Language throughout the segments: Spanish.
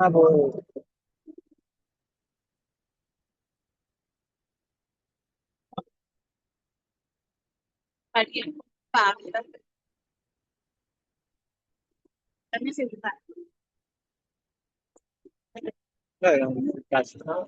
Ah, pues, alguien va, también se está. Claro, en este caso, ¿no?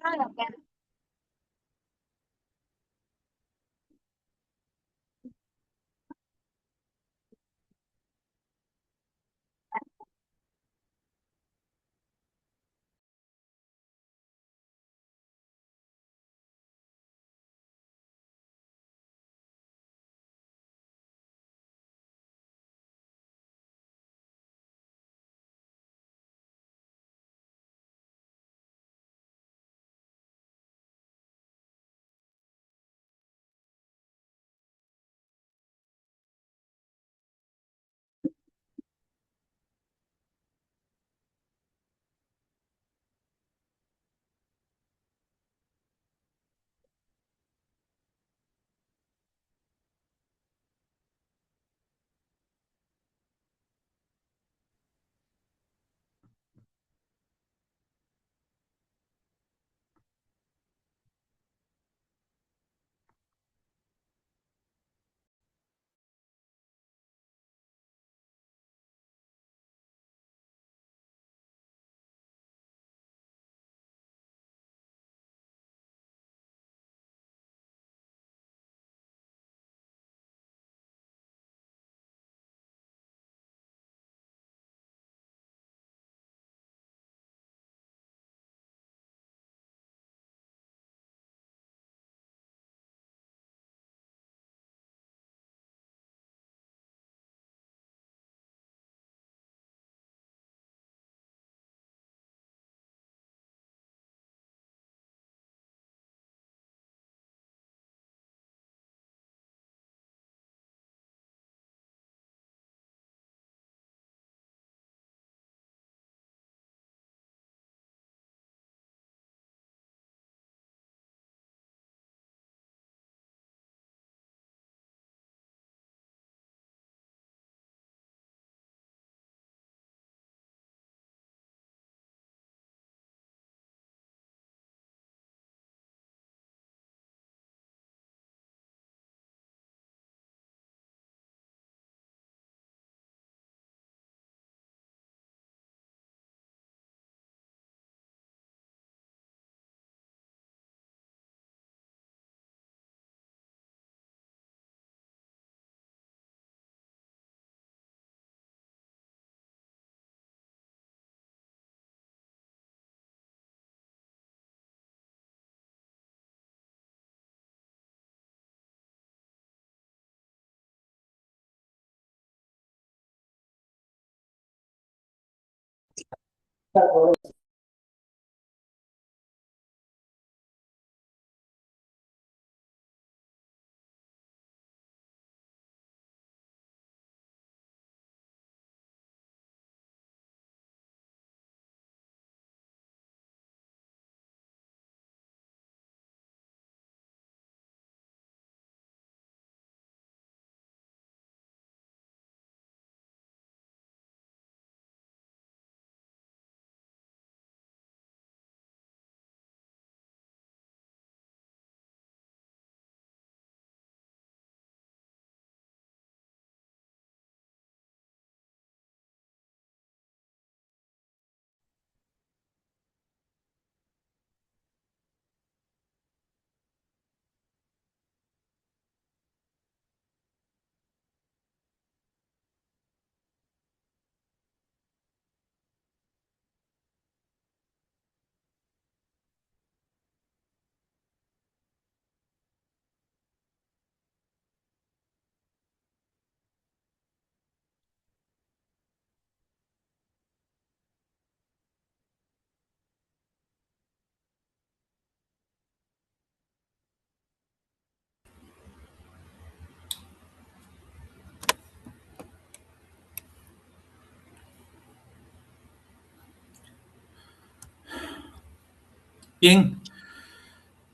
Bien,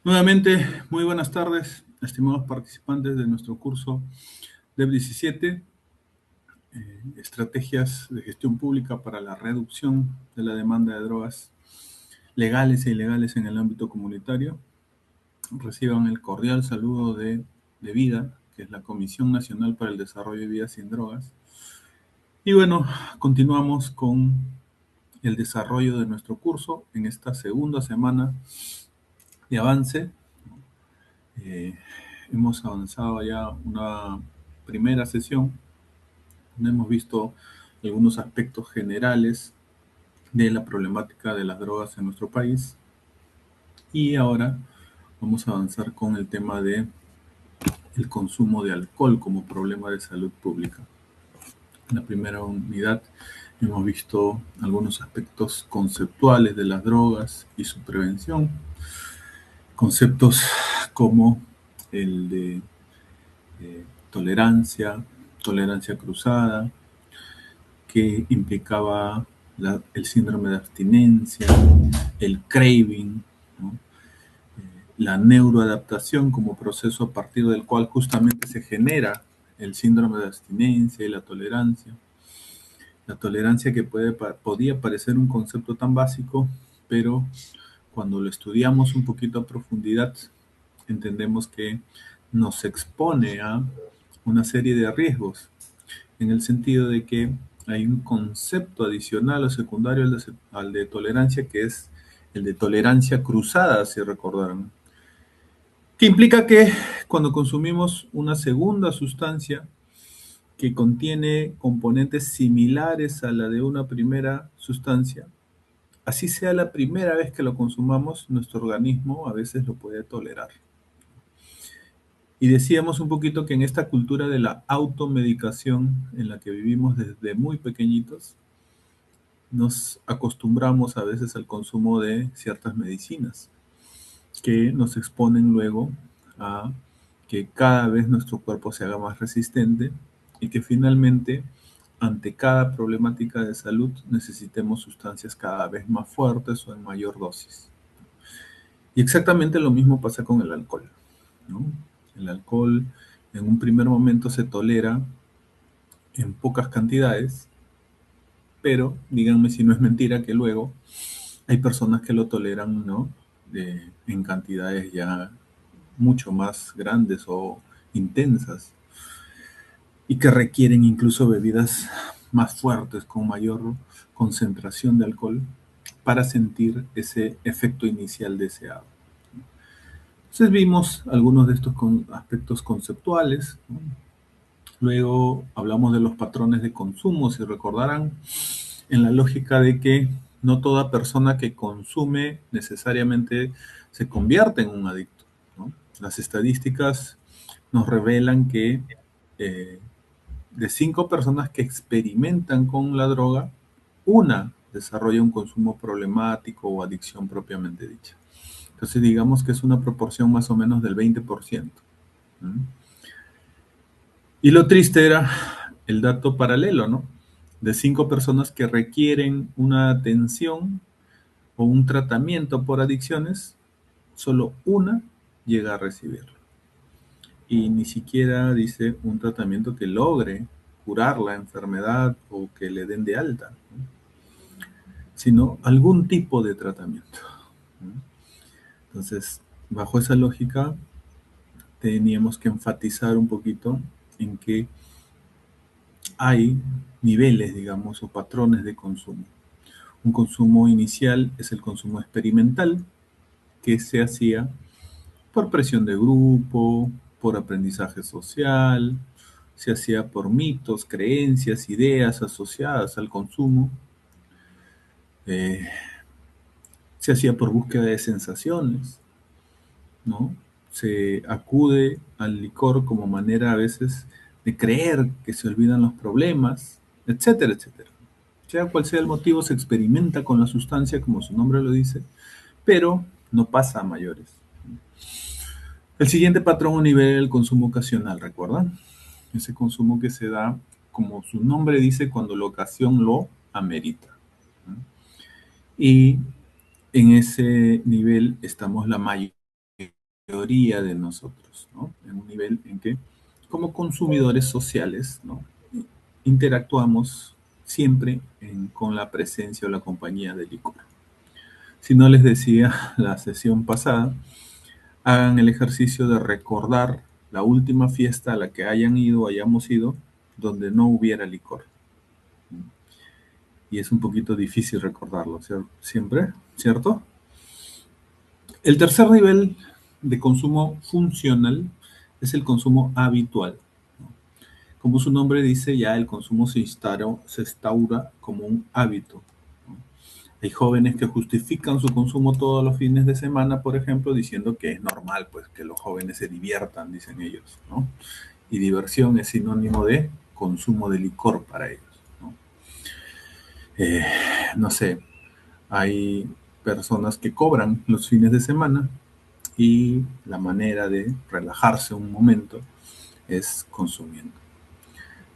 nuevamente, muy buenas tardes, estimados participantes de nuestro curso DEV 17. estrategias de gestión pública para la reducción de la demanda de drogas legales e ilegales en el ámbito comunitario. Reciban el cordial saludo de VIDA, que es la Comisión Nacional para el Desarrollo de Vidas sin Drogas. Y bueno, continuamos con el desarrollo de nuestro curso en esta segunda semana de avance. Hemos avanzado ya una primera sesión donde hemos visto algunos aspectos generales de la problemática de las drogas en nuestro país. Y ahora vamos a avanzar con el tema de el consumo de alcohol como problema de salud pública. En la primera unidad hemos visto algunos aspectos conceptuales de las drogas y su prevención. Conceptos como el de tolerancia cruzada, que implicaba el síndrome de abstinencia, el craving, ¿no? La neuroadaptación como proceso a partir del cual justamente se genera el síndrome de abstinencia y la tolerancia. La tolerancia que podía parecer un concepto tan básico, pero cuando lo estudiamos un poquito a profundidad, entendemos que nos expone a una serie de riesgos, en el sentido de que hay un concepto adicional o secundario al de tolerancia, que es el de tolerancia cruzada, si recordaron, que implica que cuando consumimos una segunda sustancia que contiene componentes similares a la de una primera sustancia, así sea la primera vez que lo consumamos, nuestro organismo a veces lo puede tolerar. Y decíamos un poquito que en esta cultura de la automedicación en la que vivimos desde muy pequeñitos, nos acostumbramos a veces al consumo de ciertas medicinas que nos exponen luego a que cada vez nuestro cuerpo se haga más resistente y que finalmente, ante cada problemática de salud, necesitemos sustancias cada vez más fuertes o en mayor dosis. Y exactamente lo mismo pasa con el alcohol, ¿no? El alcohol en un primer momento se tolera en pocas cantidades, pero díganme si no es mentira que luego hay personas que lo toleran, ¿no? En cantidades ya mucho más grandes o intensas y que requieren incluso bebidas más fuertes con mayor concentración de alcohol para sentir ese efecto inicial deseado. Entonces vimos algunos de estos aspectos conceptuales, ¿no? Luego hablamos de los patrones de consumo, si recordarán, en la lógica de que no toda persona que consume necesariamente se convierte en un adicto, ¿no? Las estadísticas nos revelan que de 5 personas que experimentan con la droga, una desarrolla un consumo problemático o adicción propiamente dicha. Entonces digamos que es una proporción más o menos del 20%. ¿Mm? Y lo triste era el dato paralelo, ¿no? De 5 personas que requieren una atención o un tratamiento por adicciones, solo una llega a recibirlo. Y ni siquiera dice un tratamiento que logre curar la enfermedad o que le den de alta, ¿no? Sino algún tipo de tratamiento, ¿no? Entonces, bajo esa lógica, teníamos que enfatizar un poquito en que hay niveles, digamos, o patrones de consumo. Un consumo inicial es el consumo experimental, que se hacía por presión de grupo, por aprendizaje social, se hacía por mitos, creencias, ideas asociadas al consumo, eh, se hacía por búsqueda de sensaciones, ¿no? Se acude al licor como manera a veces de creer que se olvidan los problemas, etcétera, etcétera. Sea cual sea el motivo, se experimenta con la sustancia, como su nombre lo dice, pero no pasa a mayores. El siguiente patrón o nivel es el consumo ocasional, ¿recuerdan? Ese consumo que se da, como su nombre dice, cuando la ocasión lo amerita. Y en ese nivel estamos la mayoría de nosotros, ¿no? En un nivel en que, como consumidores sociales, ¿no? interactuamos siempre con la presencia o la compañía del licor. Si no les decía la sesión pasada, hagan el ejercicio de recordar la última fiesta a la que hayan ido o hayamos ido donde no hubiera licor. Y es un poquito difícil recordarlo, siempre, ¿cierto? El tercer nivel de consumo funcional es el consumo habitual. Como su nombre dice, ya el consumo se instaura como un hábito. Hay jóvenes que justifican su consumo todos los fines de semana, por ejemplo, diciendo que es normal, pues, que los jóvenes se diviertan, dicen ellos, ¿no? Y diversión es sinónimo de consumo de licor para ellos, ¿no? No sé, hay personas que cobran los fines de semana y la manera de relajarse un momento es consumiendo.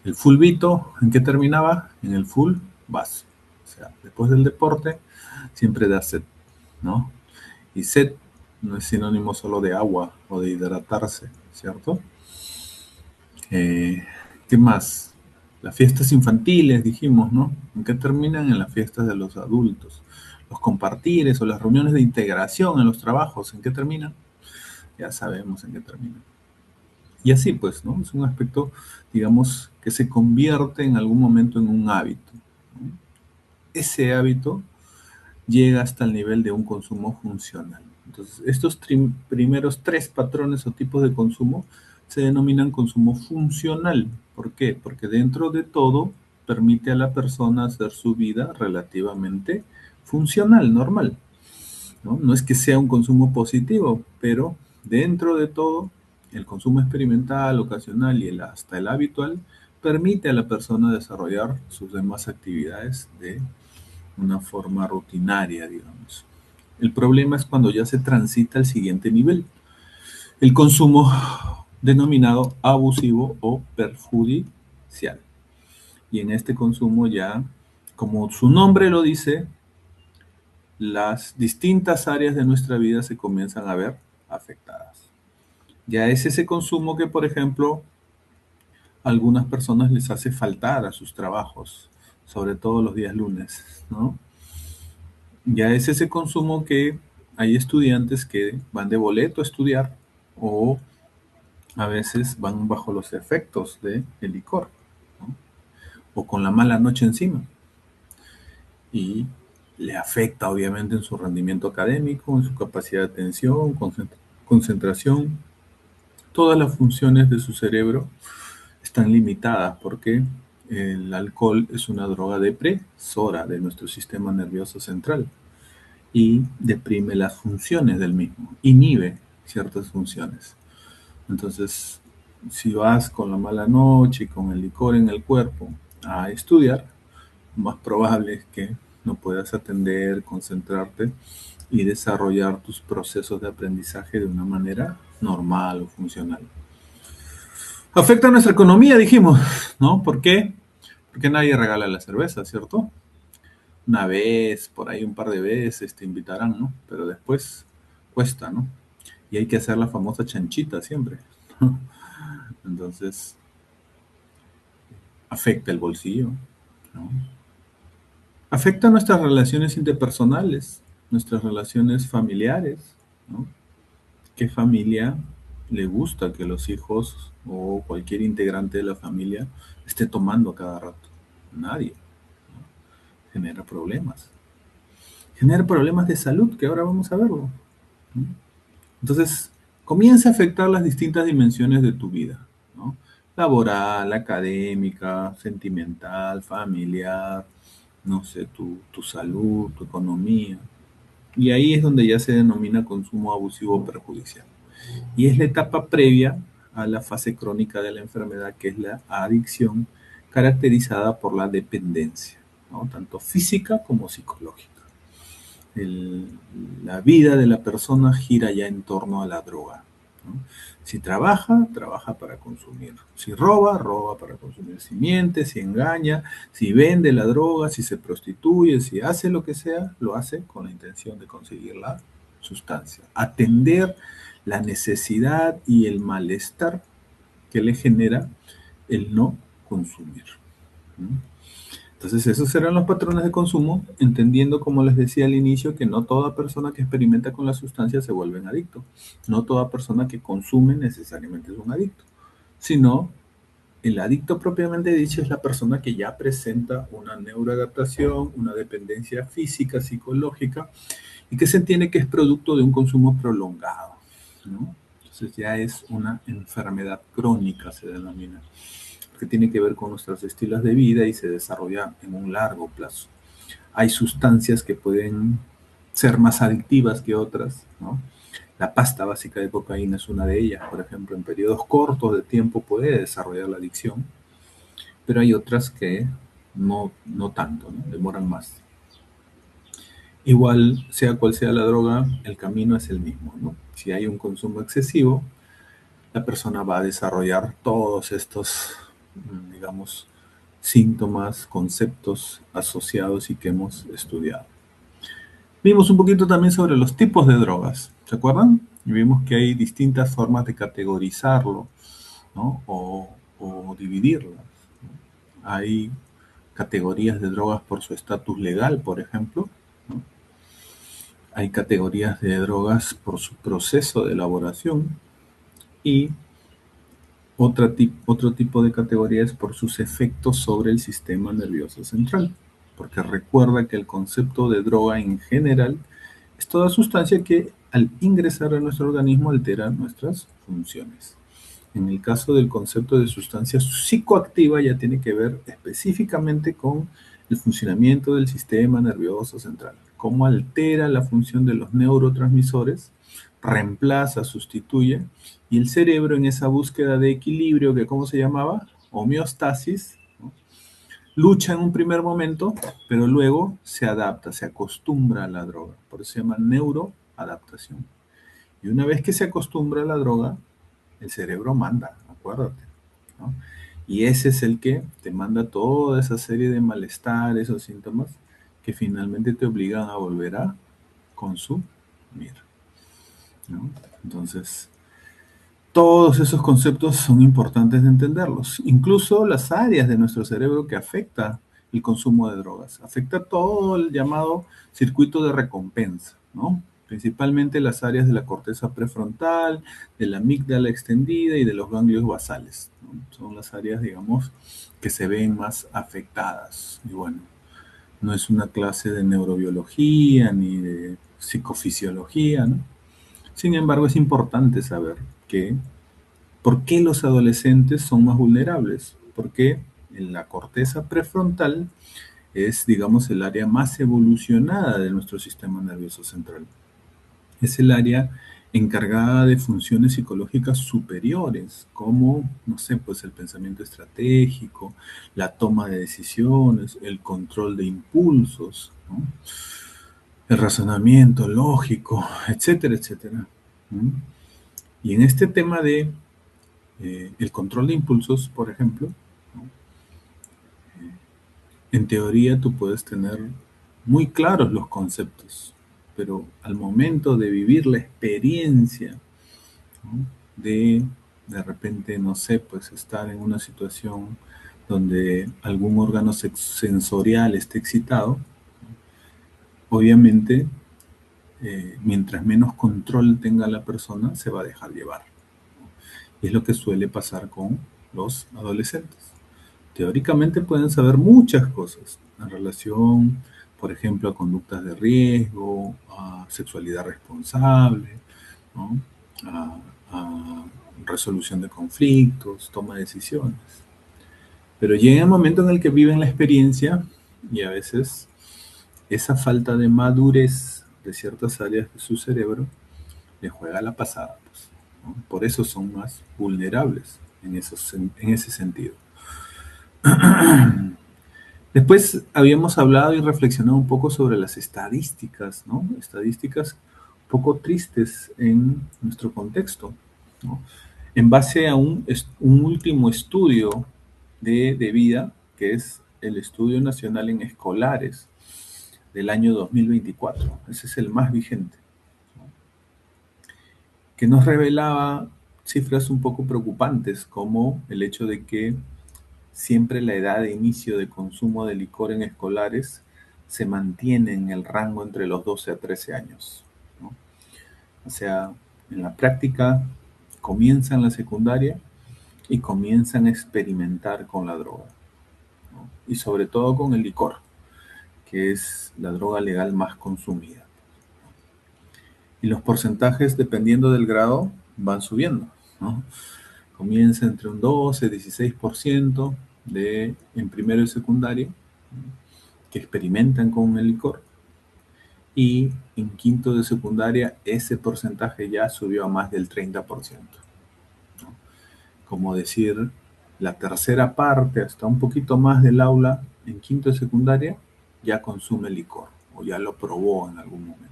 El fulbito, ¿en qué terminaba? En el full vaso. O sea, después del deporte siempre da sed, ¿no? Y sed no es sinónimo solo de agua o de hidratarse, ¿cierto? ¿Qué más? Las fiestas infantiles, dijimos, ¿no? ¿En qué terminan? En las fiestas de los adultos. Los compartires o las reuniones de integración en los trabajos, ¿en qué terminan? Ya sabemos en qué terminan. Y así pues, ¿no? Es un aspecto, digamos, que se convierte en algún momento en un hábito, ¿no? Ese hábito llega hasta el nivel de un consumo funcional. Entonces, estos primeros tres patrones o tipos de consumo se denominan consumo funcional. ¿Por qué? Porque dentro de todo permite a la persona hacer su vida relativamente funcional, normal, ¿no? No es que sea un consumo positivo, pero dentro de todo, el consumo experimental, ocasional y hasta el habitual permite a la persona desarrollar sus demás actividades de una forma rutinaria, digamos. El problema es cuando ya se transita al siguiente nivel, el consumo denominado abusivo o perjudicial. Y en este consumo ya, como su nombre lo dice, las distintas áreas de nuestra vida se comienzan a ver afectadas. Ya es ese consumo que, por ejemplo, a algunas personas les hace faltar a sus trabajos, sobre todo los días lunes, ¿no? Ya es ese consumo que hay estudiantes que van de boleto a estudiar o a veces van bajo los efectos del licor, ¿no? O con la mala noche encima. Y le afecta obviamente en su rendimiento académico, en su capacidad de atención, concentración. Todas las funciones de su cerebro están limitadas porque el alcohol es una droga depresora de nuestro sistema nervioso central y deprime las funciones del mismo, inhibe ciertas funciones. Entonces, si vas con la mala noche y con el licor en el cuerpo a estudiar, lo más probable es que no puedas atender, concentrarte y desarrollar tus procesos de aprendizaje de una manera normal o funcional. Afecta a nuestra economía, dijimos, ¿no? ¿Por qué? Porque nadie regala la cerveza, ¿cierto? Una vez, por ahí un par de veces te invitarán, ¿no? Pero después cuesta, ¿no? Y hay que hacer la famosa chanchita siempre, ¿no? Entonces, afecta el bolsillo, ¿no? Afecta nuestras relaciones interpersonales, nuestras relaciones familiares, ¿no? ¿Qué familia le gusta que los hijos o cualquier integrante de la familia esté tomando cada rato? Nadie, ¿no? Genera problemas. Genera problemas de salud, que ahora vamos a verlo, ¿no? Entonces, comienza a afectar las distintas dimensiones de tu vida, ¿no? Laboral, académica, sentimental, familiar, no sé, tu salud, tu economía. Y ahí es donde ya se denomina consumo abusivo o perjudicial. Y es la etapa previa a la fase crónica de la enfermedad, que es la adicción, caracterizada por la dependencia, ¿no? Tanto física como psicológica. El, la vida de la persona gira ya en torno a la droga, ¿no? Si trabaja, trabaja para consumir. Si roba, roba para consumir. Si miente, si engaña, si vende la droga, si se prostituye, si hace lo que sea, lo hace con la intención de conseguir la sustancia. Atender la necesidad y el malestar que le genera el no consumir. ¿no? Entonces, esos serán los patrones de consumo, entendiendo, como les decía al inicio, que no toda persona que experimenta con la sustancia se vuelve un adicto. No toda persona que consume necesariamente es un adicto, sino el adicto propiamente dicho es la persona que ya presenta una neuroadaptación, una dependencia física, psicológica, y que se entiende que es producto de un consumo prolongado, ¿no? Entonces ya es una enfermedad crónica, se denomina, que tiene que ver con nuestros estilos de vida y se desarrolla en un largo plazo. Hay sustancias que pueden ser más adictivas que otras, ¿no? La pasta básica de cocaína es una de ellas, por ejemplo, en periodos cortos de tiempo puede desarrollar la adicción, pero hay otras que no tanto, ¿no? Demoran más. Igual, sea cual sea la droga, el camino es el mismo, ¿no? Si hay un consumo excesivo, la persona va a desarrollar todos estos, digamos, síntomas, conceptos asociados y que hemos estudiado. Vimos un poquito también sobre los tipos de drogas, ¿se acuerdan? Y vimos que hay distintas formas de categorizarlo, ¿no? O dividirlas. Hay categorías de drogas por su estatus legal, por ejemplo, ¿no? Hay categorías de drogas por su proceso de elaboración y otro tipo de categorías por sus efectos sobre el sistema nervioso central. Porque recuerda que el concepto de droga en general es toda sustancia que al ingresar a nuestro organismo altera nuestras funciones. En el caso del concepto de sustancia psicoactiva ya tiene que ver específicamente con el funcionamiento del sistema nervioso central, cómo altera la función de los neurotransmisores, reemplaza, sustituye, y el cerebro en esa búsqueda de equilibrio, que ¿cómo se llamaba? Homeostasis, ¿no? Lucha en un primer momento, pero luego se adapta, se acostumbra a la droga, por eso se llama neuroadaptación. Y una vez que se acostumbra a la droga, el cerebro manda, acuérdate, ¿no? Y ese es el que te manda toda esa serie de malestares o síntomas que finalmente te obligan a volver a consumir, ¿no? Entonces, todos esos conceptos son importantes de entenderlos. Incluso las áreas de nuestro cerebro que afecta el consumo de drogas. Afecta todo el llamado circuito de recompensa, ¿no? Principalmente las áreas de la corteza prefrontal, de la amígdala extendida y de los ganglios basales, ¿no? Son las áreas, digamos, que se ven más afectadas. Y bueno, no es una clase de neurobiología ni de psicofisiología, ¿no? Sin embargo, es importante saber que ¿por qué los adolescentes son más vulnerables? Porque en la corteza prefrontal es, digamos, el área más evolucionada de nuestro sistema nervioso central. Es el área encargada de funciones psicológicas superiores, como, no sé, pues el pensamiento estratégico, la toma de decisiones, el control de impulsos, ¿no? El razonamiento lógico, etcétera, etcétera. ¿Mm? Y en este tema de el control de impulsos, por ejemplo, ¿no? En teoría tú puedes tener muy claros los conceptos, pero al momento de vivir la experiencia, ¿no? De repente, no sé, pues estar en una situación donde algún órgano sensorial esté excitado, obviamente, mientras menos control tenga la persona, se va a dejar llevar. Y es lo que suele pasar con los adolescentes. Teóricamente pueden saber muchas cosas en relación, por ejemplo, a conductas de riesgo, a sexualidad responsable, ¿no? a, a resolución de conflictos, toma de decisiones. Pero llega el momento en el que viven la experiencia y a veces esa falta de madurez de ciertas áreas de su cerebro le juega la pasada, pues, ¿no? Por eso son más vulnerables en ese sentido. Después habíamos hablado y reflexionado un poco sobre las estadísticas, ¿no? Estadísticas un poco tristes en nuestro contexto, ¿no? En base a un último estudio de vida, que es el Estudio Nacional en Escolares del año 2024. Ese es el más vigente, ¿no? Que nos revelaba cifras un poco preocupantes, como el hecho de que siempre la edad de inicio de consumo de licor en escolares se mantiene en el rango entre los 12 a 13 años, ¿no? O sea, en la práctica comienzan la secundaria y comienzan a experimentar con la droga, ¿no? Y sobre todo con el licor, que es la droga legal más consumida. Y los porcentajes, dependiendo del grado, van subiendo, ¿no? Comienza entre un 12 y 16% en primero y secundaria, ¿no?, que experimentan con el licor, y en quinto de secundaria ese porcentaje ya subió a más del 30%, ¿no? Como decir, la tercera parte, hasta un poquito más del aula, en quinto de secundaria, ya consume licor o ya lo probó en algún momento.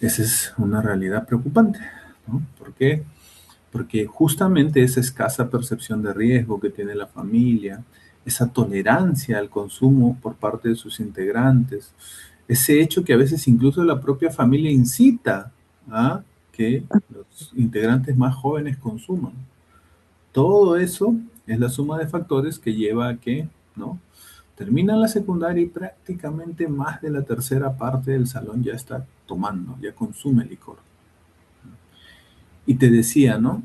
Esa es una realidad preocupante, ¿no? ¿Por qué? Porque justamente esa escasa percepción de riesgo que tiene la familia, esa tolerancia al consumo por parte de sus integrantes, ese hecho que a veces incluso la propia familia incita a que los integrantes más jóvenes consuman. Todo eso es la suma de factores que lleva a que, ¿no?, terminan la secundaria y prácticamente más de la tercera parte del salón ya está tomando, ya consume licor. Y te decía, ¿no?,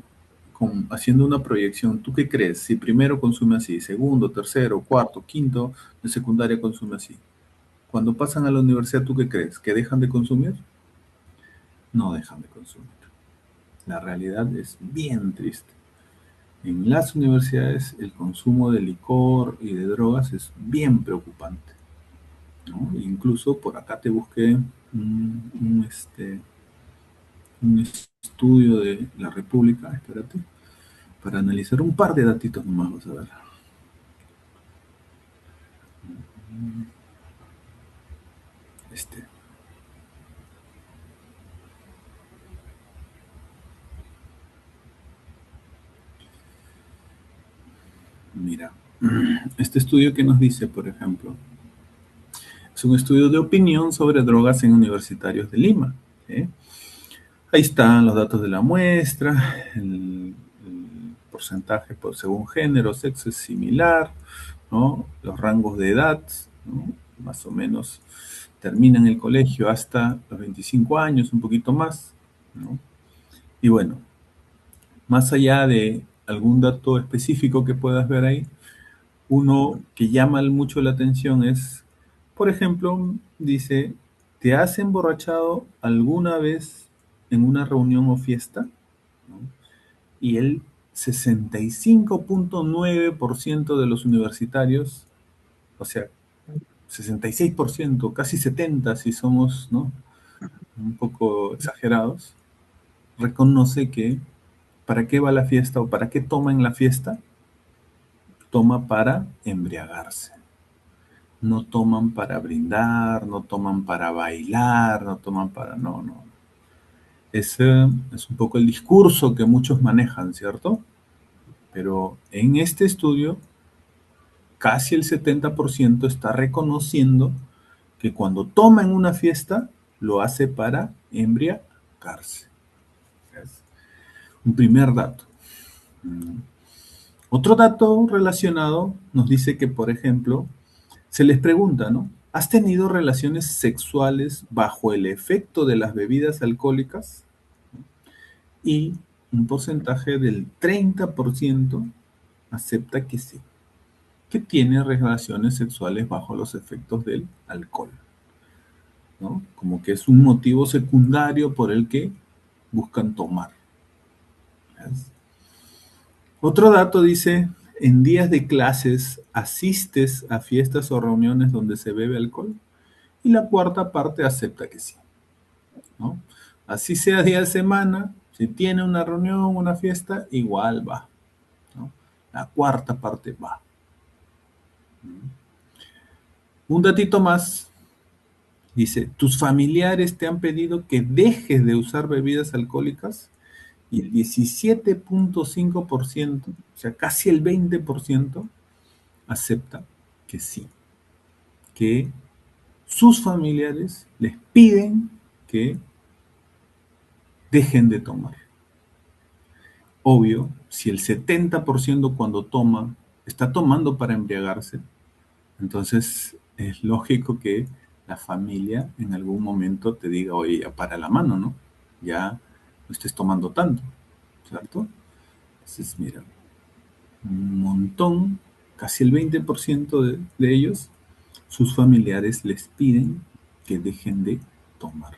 haciendo una proyección, ¿tú qué crees? Si primero consume así, segundo, tercero, cuarto, quinto de secundaria consume así. Cuando pasan a la universidad, ¿tú qué crees? ¿Que dejan de consumir? No dejan de consumir. La realidad es bien triste. En las universidades el consumo de licor y de drogas es bien preocupante, ¿no? Incluso por acá te busqué un estudio de la República, espérate, para analizar un par de datitos nomás, vas a ver. Este, mira, este estudio que nos dice, por ejemplo, es un estudio de opinión sobre drogas en universitarios de Lima, ¿sí? Ahí están los datos de la muestra, el porcentaje por según género, sexo es similar, ¿no? Los rangos de edad, ¿no?, más o menos terminan el colegio hasta los 25 años, un poquito más, ¿no? Y bueno, más allá de algún dato específico que puedas ver ahí, uno que llama mucho la atención es, por ejemplo, dice, ¿te has emborrachado alguna vez en una reunión o fiesta? ¿No? Y el 65.9% de los universitarios, o sea, 66%, casi 70% si somos, ¿no?, un poco exagerados, reconoce que ¿para qué va la fiesta o para qué toma en la fiesta? Toma para embriagarse. No toman para brindar, no toman para bailar, no toman para... No, no. Ese es un poco el discurso que muchos manejan, ¿cierto? Pero en este estudio, casi el 70% está reconociendo que cuando toma en una fiesta, lo hace para embriagarse. Es un primer dato. Otro dato relacionado nos dice que, por ejemplo, se les pregunta, ¿no? ¿Has tenido relaciones sexuales bajo el efecto de las bebidas alcohólicas? Y un porcentaje del 30% acepta que sí, que tiene relaciones sexuales bajo los efectos del alcohol, ¿no? Como que es un motivo secundario por el que buscan tomar. ¿Ves? Otro dato dice, en días de clases, ¿asistes a fiestas o reuniones donde se bebe alcohol? Y la cuarta parte acepta que sí, ¿no? Así sea día de semana, si tiene una reunión, una fiesta, igual va, ¿no? La cuarta parte va. Un datito más, dice, ¿tus familiares te han pedido que dejes de usar bebidas alcohólicas? Y el 17.5%, o sea, casi el 20%, acepta que sí, que sus familiares les piden que dejen de tomar. obvio, si el 70% cuando toma está tomando para embriagarse, entonces es lógico que la familia en algún momento te diga, oye, ya para la mano, ¿no? Ya no estés tomando tanto, ¿cierto? Entonces, mira, un montón, casi el 20% de ellos, sus familiares les piden que dejen de tomar.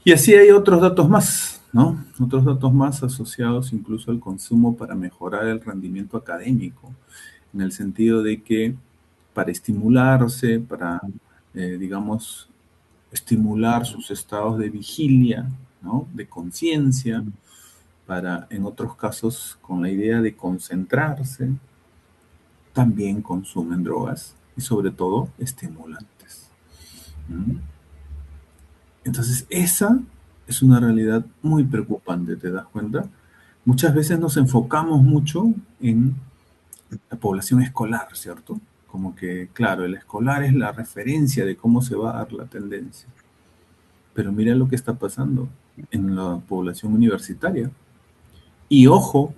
Y así hay otros datos más, ¿no? Otros datos más asociados incluso al consumo para mejorar el rendimiento académico, en el sentido de que para estimularse, para, digamos, estimular sus estados de vigilia, ¿no? De conciencia, para, en otros casos, con la idea de concentrarse, también consumen drogas y sobre todo estimulantes. ¿Mm? Entonces, esa es una realidad muy preocupante, ¿te das cuenta? Muchas veces nos enfocamos mucho en la población escolar, ¿cierto? Como que, claro, el escolar es la referencia de cómo se va a dar la tendencia. Pero mira lo que está pasando en la población universitaria. Y ojo,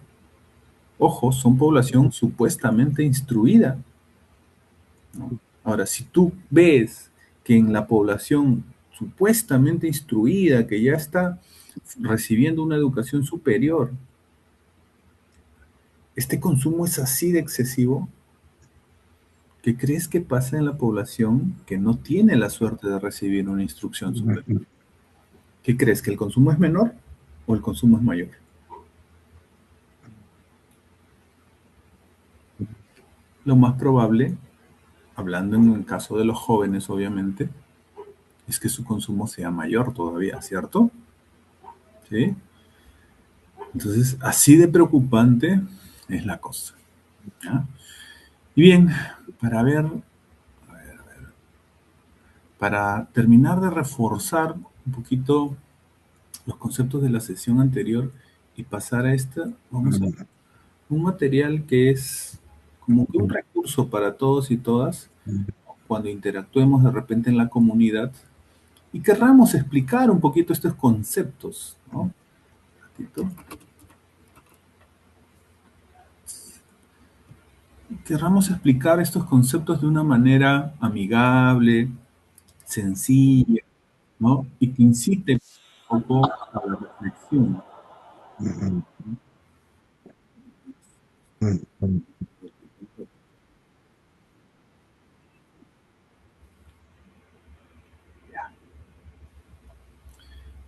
ojo, son población supuestamente instruida, ¿no? Ahora, si tú ves que en la población supuestamente instruida, que ya está recibiendo una educación superior, este consumo es así de excesivo, ¿qué crees que pasa en la población que no tiene la suerte de recibir una instrucción superior? ¿Qué crees? ¿Que el consumo es menor o el consumo es mayor? Lo más probable, hablando en el caso de los jóvenes, obviamente, es que su consumo sea mayor todavía, ¿cierto? ¿Sí? Entonces, así de preocupante es la cosa, ¿ya? Y bien, para ver, para terminar de reforzar un poquito los conceptos de la sesión anterior y pasar a esta, vamos a un material que es como que un recurso para todos y todas cuando interactuemos de repente en la comunidad y querramos explicar un poquito estos conceptos, ¿no? Un ratito. Querramos explicar estos conceptos de una manera amigable, sencilla, ¿no? Y que incite un poco a la reflexión.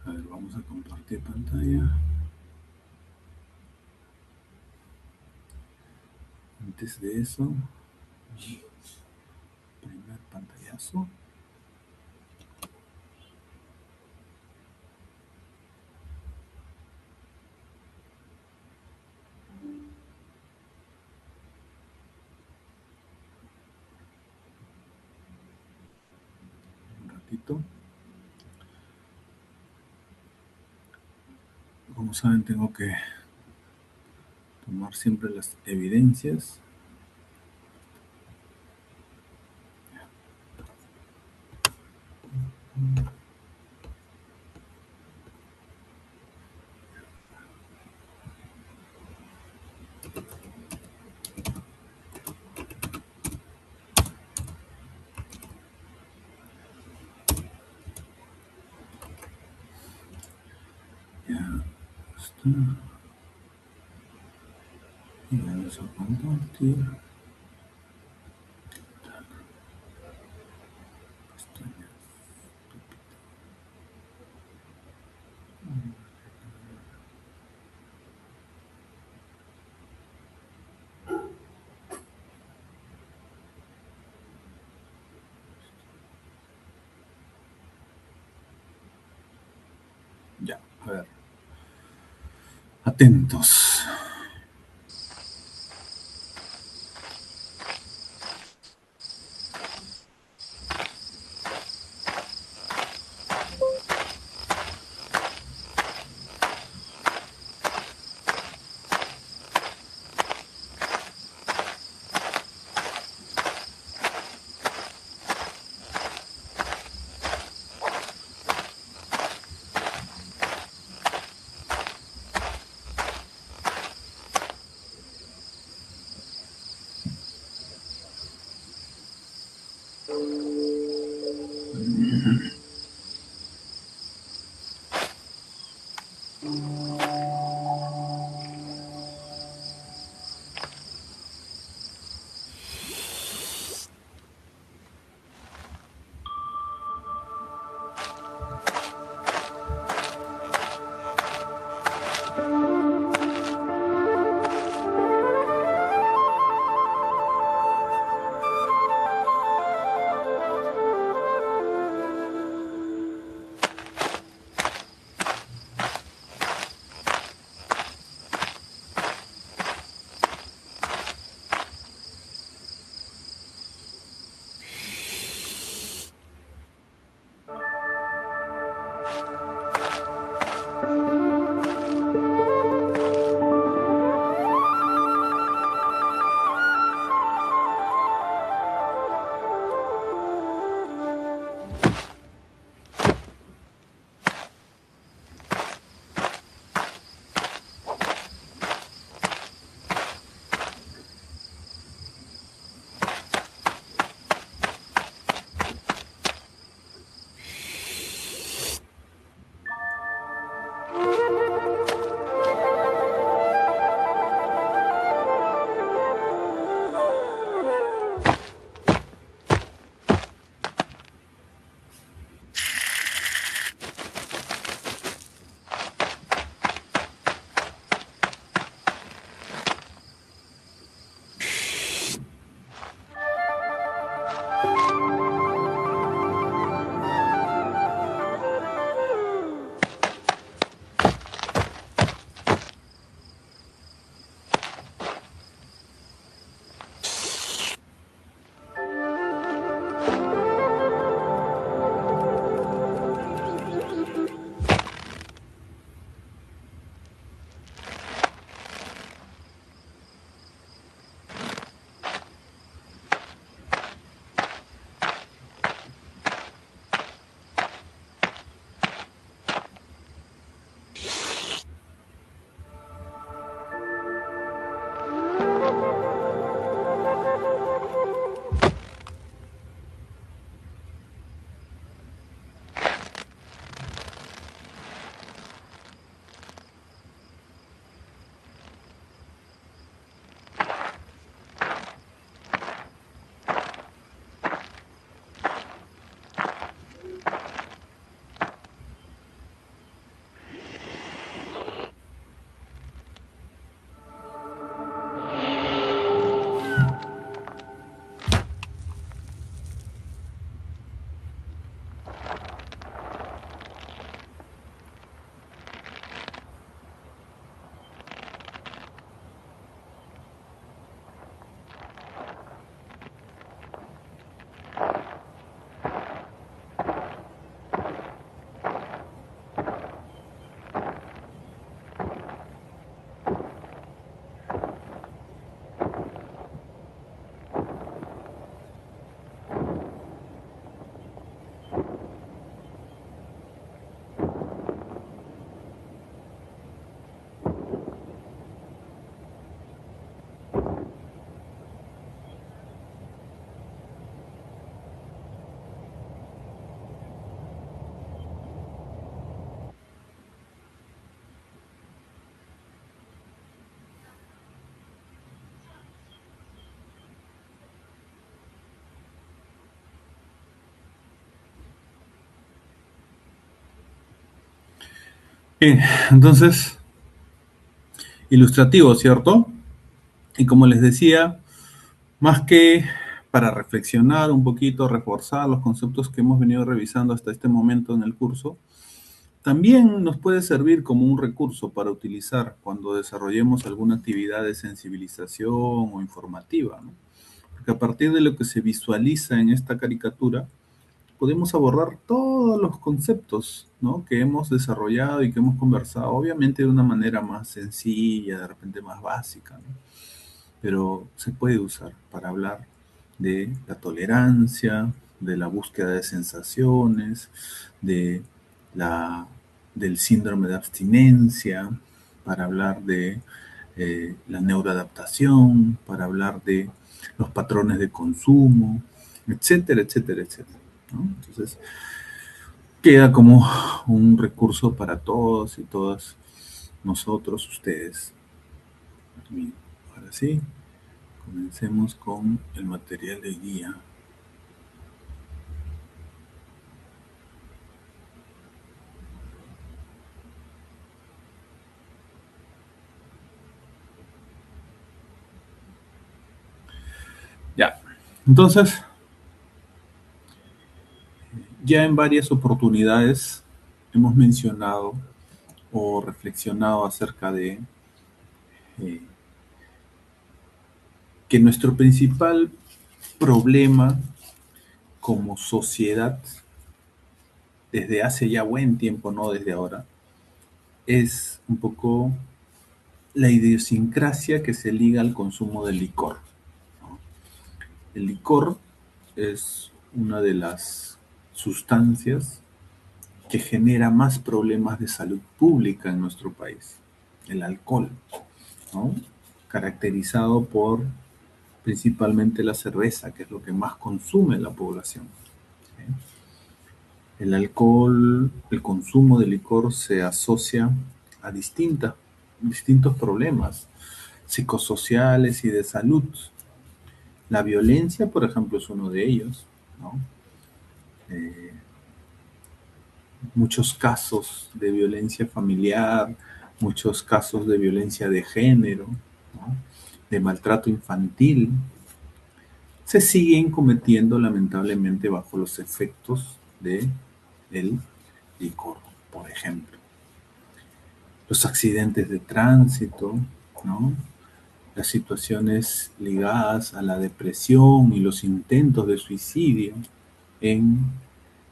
A ver, vamos a compartir pantalla. Antes de eso, primer pantallazo. Un ratito. Como saben, tengo que tomar siempre las evidencias. Ya está. Y vamos a compartir. Pestañas. Ya, a ver. Atentos. Bien, entonces, ilustrativo, ¿cierto? Y como les decía, más que para reflexionar un poquito, reforzar los conceptos que hemos venido revisando hasta este momento en el curso, también nos puede servir como un recurso para utilizar cuando desarrollemos alguna actividad de sensibilización o informativa, ¿no? Porque a partir de lo que se visualiza en esta caricatura, podemos abordar todos los conceptos, ¿no?, que hemos desarrollado y que hemos conversado, obviamente de una manera más sencilla, de repente más básica, ¿no? Pero se puede usar para hablar de la tolerancia, de la búsqueda de sensaciones, de la, del síndrome de abstinencia, para hablar de la neuroadaptación, para hablar de los patrones de consumo, etcétera, etcétera, etcétera, ¿no? Entonces, queda como un recurso para todos y todas nosotros, ustedes. Bien, ahora sí, comencemos con el material de guía. Ya, entonces, ya en varias oportunidades hemos mencionado o reflexionado acerca de eh, que nuestro principal problema como sociedad, desde hace ya buen tiempo, no desde ahora, es un poco la idiosincrasia que se liga al consumo del licor, ¿no? El licor es una de las sustancias que genera más problemas de salud pública en nuestro país, el alcohol, ¿no? Caracterizado por principalmente la cerveza, que es lo que más consume la población, ¿sí? El alcohol, el consumo de licor se asocia a distintos problemas psicosociales y de salud. La violencia, por ejemplo, es uno de ellos, ¿no? Eh, Muchos casos de violencia familiar, muchos casos de violencia de género, ¿no? De maltrato infantil, se siguen cometiendo lamentablemente bajo los efectos de el licor, por ejemplo. Los accidentes de tránsito, ¿no? Las situaciones ligadas a la depresión y los intentos de suicidio en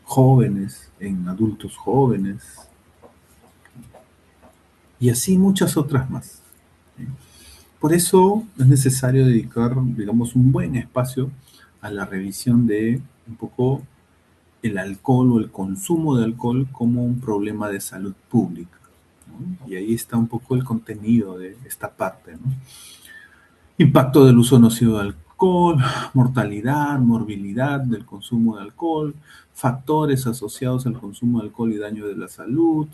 jóvenes, en adultos jóvenes, y así muchas otras más. Por eso es necesario dedicar, digamos, un buen espacio a la revisión de un poco el alcohol o el consumo de alcohol como un problema de salud pública, ¿no? Y ahí está un poco el contenido de esta parte, ¿no? Impacto del uso nocivo de alcohol, mortalidad, morbilidad del consumo de alcohol, factores asociados al consumo de alcohol y daño de la salud,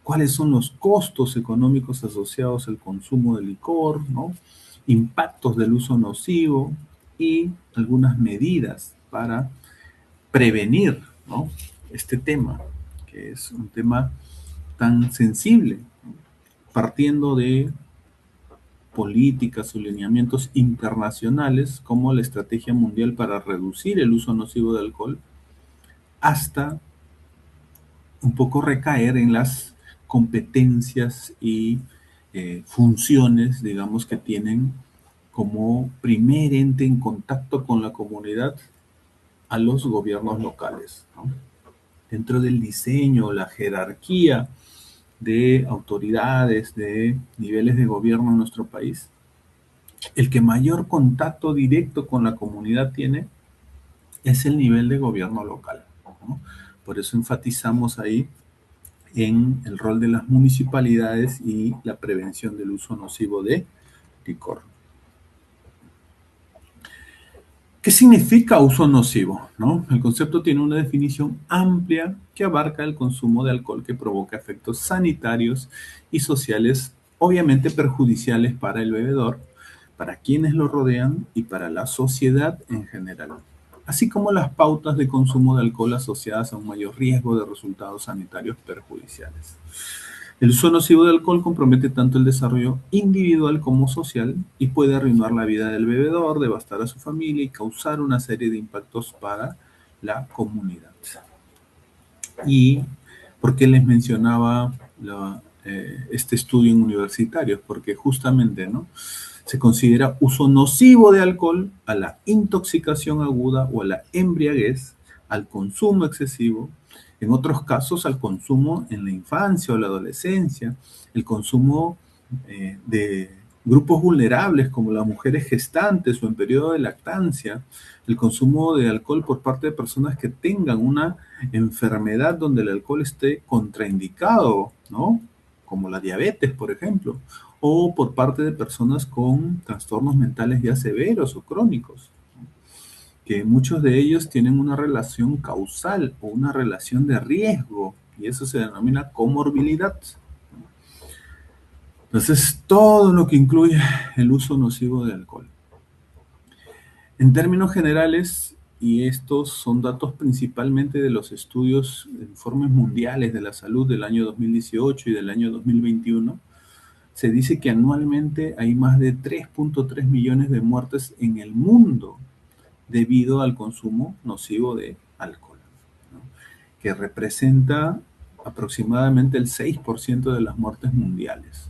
cuáles son los costos económicos asociados al consumo de licor, ¿no? Impactos del uso nocivo y algunas medidas para prevenir, ¿no? Este tema, que es un tema tan sensible, ¿no? Partiendo de políticas o lineamientos internacionales como la Estrategia Mundial para Reducir el Uso Nocivo de Alcohol, hasta un poco recaer en las competencias y funciones, digamos, que tienen como primer ente en contacto con la comunidad a los gobiernos locales, ¿no? Dentro del diseño, la jerarquía de autoridades, de niveles de gobierno en nuestro país, el que mayor contacto directo con la comunidad tiene es el nivel de gobierno local, ¿no? Por eso enfatizamos ahí en el rol de las municipalidades y la prevención del uso nocivo de licor. ¿Qué significa uso nocivo? ¿No? El concepto tiene una definición amplia que abarca el consumo de alcohol que provoca efectos sanitarios y sociales obviamente perjudiciales para el bebedor, para quienes lo rodean y para la sociedad en general, así como las pautas de consumo de alcohol asociadas a un mayor riesgo de resultados sanitarios perjudiciales. El uso nocivo de alcohol compromete tanto el desarrollo individual como social y puede arruinar la vida del bebedor, devastar a su familia y causar una serie de impactos para la comunidad. ¿Y por qué les mencionaba este estudio en universitarios? Porque justamente, ¿no?, se considera uso nocivo de alcohol a la intoxicación aguda o a la embriaguez, al consumo excesivo, en otros casos al consumo en la infancia o la adolescencia, el consumo de grupos vulnerables como las mujeres gestantes o en periodo de lactancia, el consumo de alcohol por parte de personas que tengan una enfermedad donde el alcohol esté contraindicado, ¿no? Como la diabetes, por ejemplo, o por parte de personas con trastornos mentales ya severos o crónicos, que muchos de ellos tienen una relación causal o una relación de riesgo, y eso se denomina comorbilidad. Entonces, todo lo que incluye el uso nocivo de alcohol. En términos generales, y estos son datos principalmente de los estudios, informes mundiales de la salud del año 2018 y del año 2021, se dice que anualmente hay más de 3.3 millones de muertes en el mundo debido al consumo nocivo de alcohol, ¿no? Que representa aproximadamente el 6% de las muertes mundiales.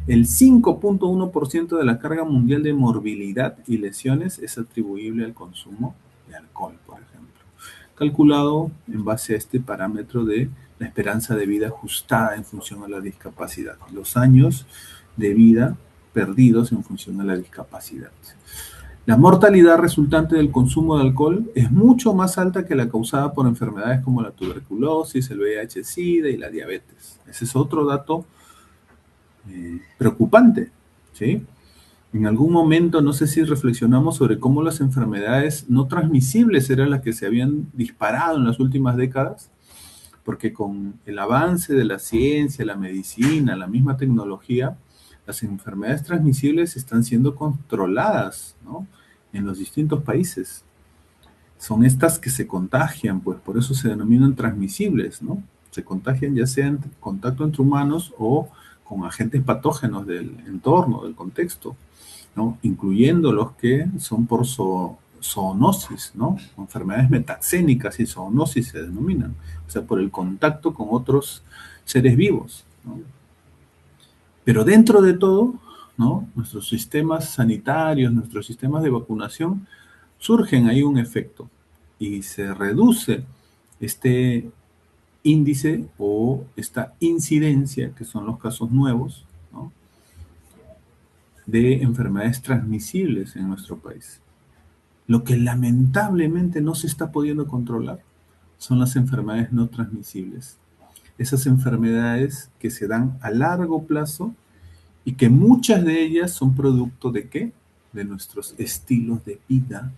El 5.1% de la carga mundial de morbilidad y lesiones es atribuible al consumo de alcohol, por ejemplo, calculado en base a este parámetro de la esperanza de vida ajustada en función a la discapacidad, los años de vida perdidos en función a la discapacidad. La mortalidad resultante del consumo de alcohol es mucho más alta que la causada por enfermedades como la tuberculosis, el VIH-Sida y la diabetes. Ese es otro dato preocupante, ¿sí? En algún momento, no sé si reflexionamos sobre cómo las enfermedades no transmisibles eran las que se habían disparado en las últimas décadas, porque con el avance de la ciencia, la medicina, la misma tecnología, las enfermedades transmisibles están siendo controladas, ¿no? En los distintos países. Son estas que se contagian, pues por eso se denominan transmisibles, ¿no? Se contagian ya sea en contacto entre humanos o con agentes patógenos del entorno, del contexto, ¿no? Incluyendo los que son por zoonosis, ¿no? Enfermedades metaxénicas y zoonosis se denominan, o sea, por el contacto con otros seres vivos, ¿no? Pero dentro de todo, ¿no? Nuestros sistemas sanitarios, nuestros sistemas de vacunación, surgen ahí un efecto y se reduce este índice o esta incidencia, que son los casos nuevos, ¿no? De enfermedades transmisibles en nuestro país. Lo que lamentablemente no se está pudiendo controlar son las enfermedades no transmisibles. Esas enfermedades que se dan a largo plazo y que muchas de ellas son producto de ¿qué? De nuestros estilos de vida,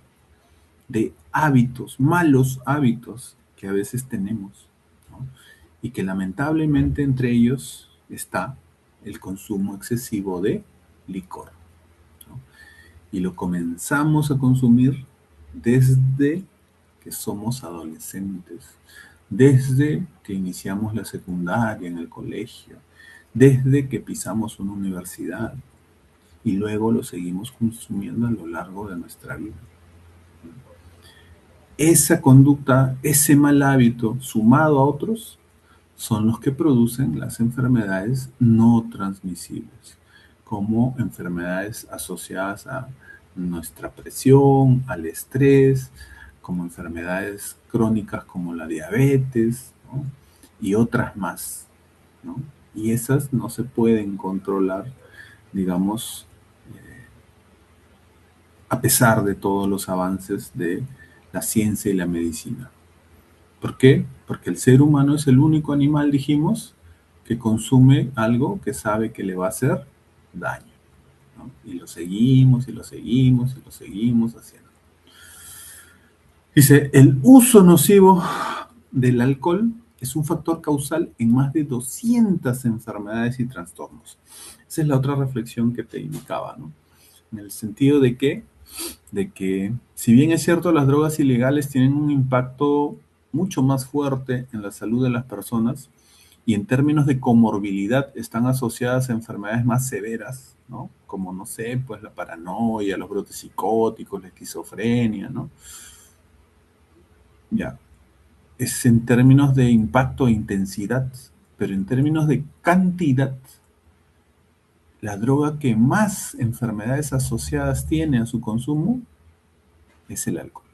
de hábitos, malos hábitos que a veces tenemos, ¿no? Y que lamentablemente entre ellos está el consumo excesivo de licor, ¿no? Y lo comenzamos a consumir desde que somos adolescentes, desde que iniciamos la secundaria en el colegio, desde que pisamos una universidad y luego lo seguimos consumiendo a lo largo de nuestra vida. Esa conducta, ese mal hábito, sumado a otros, son los que producen las enfermedades no transmisibles, como enfermedades asociadas a nuestra presión, al estrés, como enfermedades crónicas como la diabetes, ¿no? Y otras más, ¿no? Y esas no se pueden controlar, digamos, a pesar de todos los avances de la ciencia y la medicina. ¿Por qué? Porque el ser humano es el único animal, dijimos, que consume algo que sabe que le va a hacer daño, ¿no? Y lo seguimos y lo seguimos y lo seguimos haciendo. Dice, el uso nocivo del alcohol es un factor causal en más de 200 enfermedades y trastornos. Esa es la otra reflexión que te indicaba, ¿no? En el sentido de que si bien es cierto las drogas ilegales tienen un impacto mucho más fuerte en la salud de las personas y en términos de comorbilidad están asociadas a enfermedades más severas, ¿no? Como, no sé, pues la paranoia, los brotes psicóticos, la esquizofrenia, ¿no? Ya, es en términos de impacto e intensidad, pero en términos de cantidad, la droga que más enfermedades asociadas tiene a su consumo es el alcohol.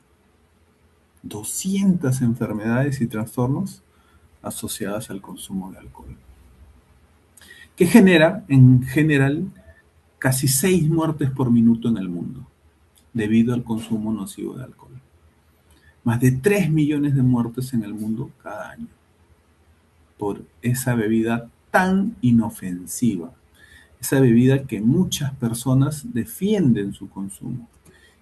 200 enfermedades y trastornos asociadas al consumo de alcohol, que genera, en general, casi 6 muertes por minuto en el mundo, debido al consumo nocivo de alcohol. Más de 3 millones de muertes en el mundo cada año, por esa bebida tan inofensiva, esa bebida que muchas personas defienden su consumo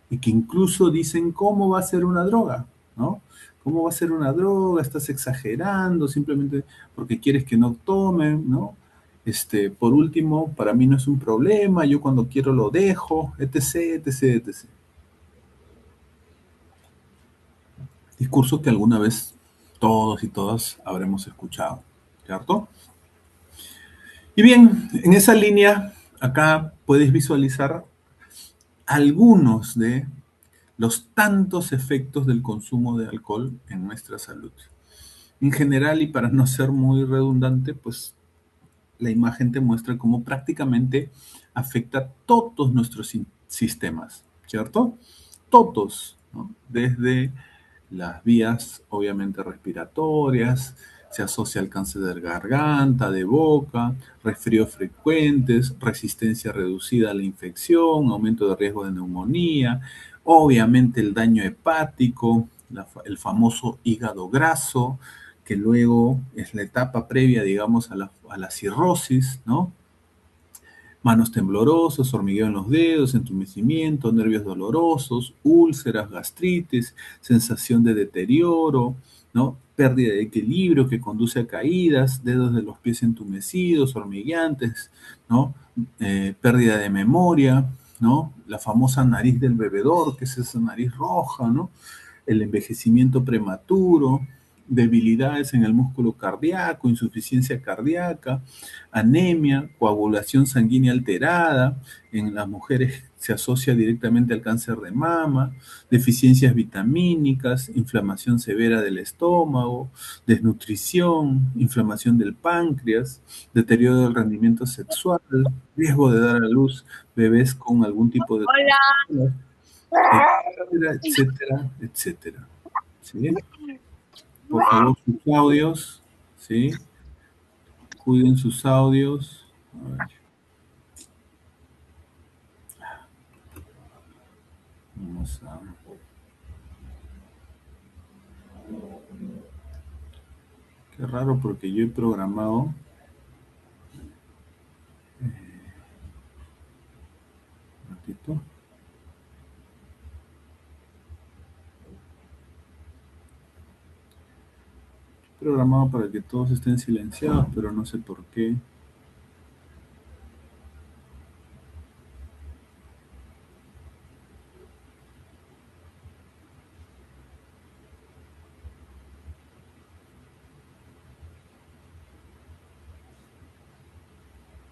y que incluso dicen cómo va a ser una droga, ¿no? ¿Cómo va a ser una droga? Estás exagerando simplemente porque quieres que no tomen, ¿no? Por último, para mí no es un problema, yo cuando quiero lo dejo, etc, etc, etc. Discurso que alguna vez todos y todas habremos escuchado, ¿cierto? Y bien, en esa línea, acá puedes visualizar algunos de los tantos efectos del consumo de alcohol en nuestra salud. En general, y para no ser muy redundante, pues la imagen te muestra cómo prácticamente afecta todos nuestros sistemas, ¿cierto? Todos, ¿no? Desde las vías, obviamente, respiratorias, se asocia al cáncer de garganta, de boca, resfríos frecuentes, resistencia reducida a la infección, aumento de riesgo de neumonía, obviamente el daño hepático, el famoso hígado graso, que luego es la etapa previa, digamos, a la cirrosis, ¿no? Manos temblorosas, hormigueo en los dedos, entumecimiento, nervios dolorosos, úlceras, gastritis, sensación de deterioro, ¿no? Pérdida de equilibrio que conduce a caídas, dedos de los pies entumecidos, hormigueantes, ¿no? Pérdida de memoria, ¿no? La famosa nariz del bebedor, que es esa nariz roja, ¿no? El envejecimiento prematuro, debilidades en el músculo cardíaco, insuficiencia cardíaca, anemia, coagulación sanguínea alterada, en las mujeres se asocia directamente al cáncer de mama, deficiencias vitamínicas, inflamación severa del estómago, desnutrición, inflamación del páncreas, deterioro del rendimiento sexual, riesgo de dar a luz bebés con algún tipo de Hola. trastorno, etcétera, etcétera, etcétera. ¿Sí? Por favor, sus audios, ¿sí? Cuiden sus audios. A ver, vamos a... Qué raro porque yo he programado... Un ratito. He programado para que todos estén silenciados, pero no sé por qué.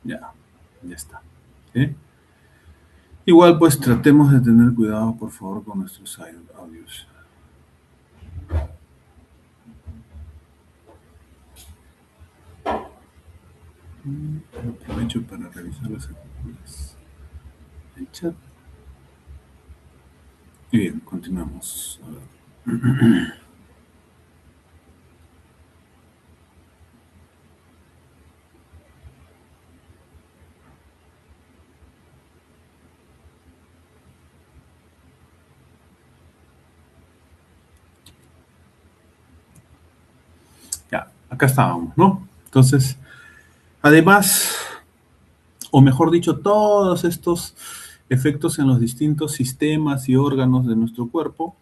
Ya, ya está. ¿Sí? Igual pues tratemos de tener cuidado, por favor, con nuestros audios. Aprovecho para revisar el chat. Y bien, continuamos. A ver. Ya, acá estábamos, ¿no? Entonces, además, o mejor dicho, todos estos efectos en los distintos sistemas y órganos de nuestro cuerpo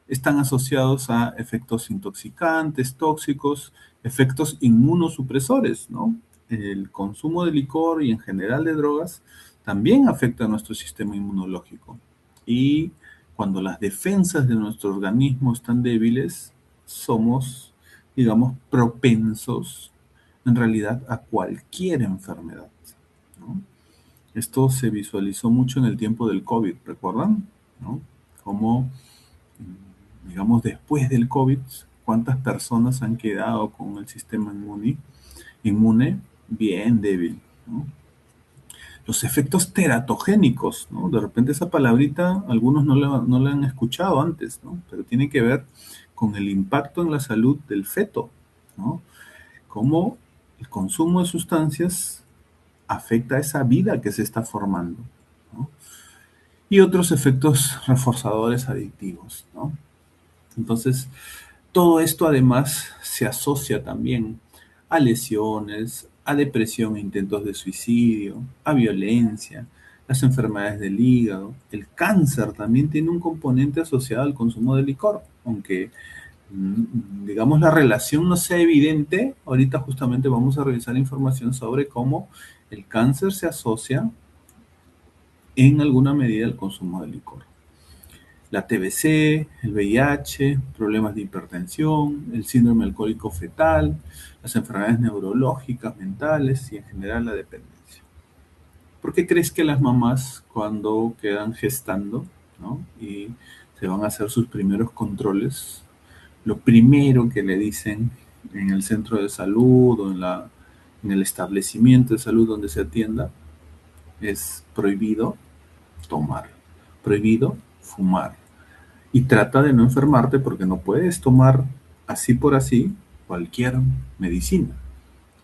están asociados a efectos intoxicantes, tóxicos, efectos inmunosupresores, ¿no? El consumo de licor y en general de drogas también afecta a nuestro sistema inmunológico. Y cuando las defensas de nuestro organismo están débiles, somos, digamos, propensos en realidad a cualquier enfermedad, ¿no? Esto se visualizó mucho en el tiempo del COVID, ¿recuerdan? ¿No? Como digamos, después del COVID, cuántas personas han quedado con el sistema inmune bien débil, ¿no? Los efectos teratogénicos, ¿no? De repente esa palabrita algunos no la han escuchado antes, ¿no? Pero tiene que ver con el impacto en la salud del feto, ¿no? Cómo el consumo de sustancias afecta a esa vida que se está formando, ¿no? Y otros efectos reforzadores adictivos, ¿no? Entonces, todo esto además se asocia también a lesiones, a depresión e intentos de suicidio, a violencia, las enfermedades del hígado. El cáncer también tiene un componente asociado al consumo de licor, aunque digamos, la relación no sea evidente, ahorita justamente vamos a revisar información sobre cómo el cáncer se asocia en alguna medida al consumo de licor. La TBC, el VIH, problemas de hipertensión, el síndrome alcohólico fetal, las enfermedades neurológicas, mentales y en general la dependencia. ¿Por qué crees que las mamás cuando quedan gestando, ¿no?, y se van a hacer sus primeros controles, lo primero que le dicen en el centro de salud o en el establecimiento de salud donde se atienda es prohibido tomar, prohibido fumar? Y trata de no enfermarte porque no puedes tomar así por así cualquier medicina,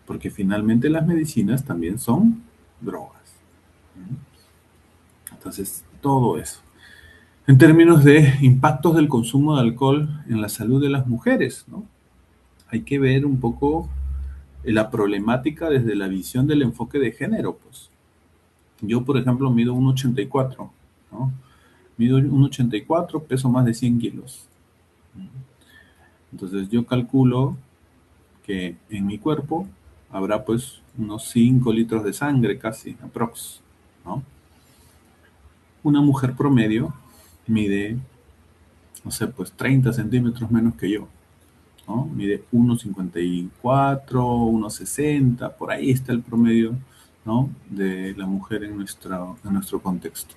porque finalmente las medicinas también son drogas. Entonces, todo eso. En términos de impactos del consumo de alcohol en la salud de las mujeres, ¿no? Hay que ver un poco la problemática desde la visión del enfoque de género, pues. Yo, por ejemplo, mido 1,84, ¿no? Mido 1,84, peso más de 100 kilos. Entonces yo calculo que en mi cuerpo habrá pues unos 5 litros de sangre casi, aprox, ¿no? Una mujer promedio mide, no sé, pues 30 centímetros menos que yo, ¿no? Mide 1,54, 1,60, por ahí está el promedio, ¿no?, de la mujer en nuestro contexto.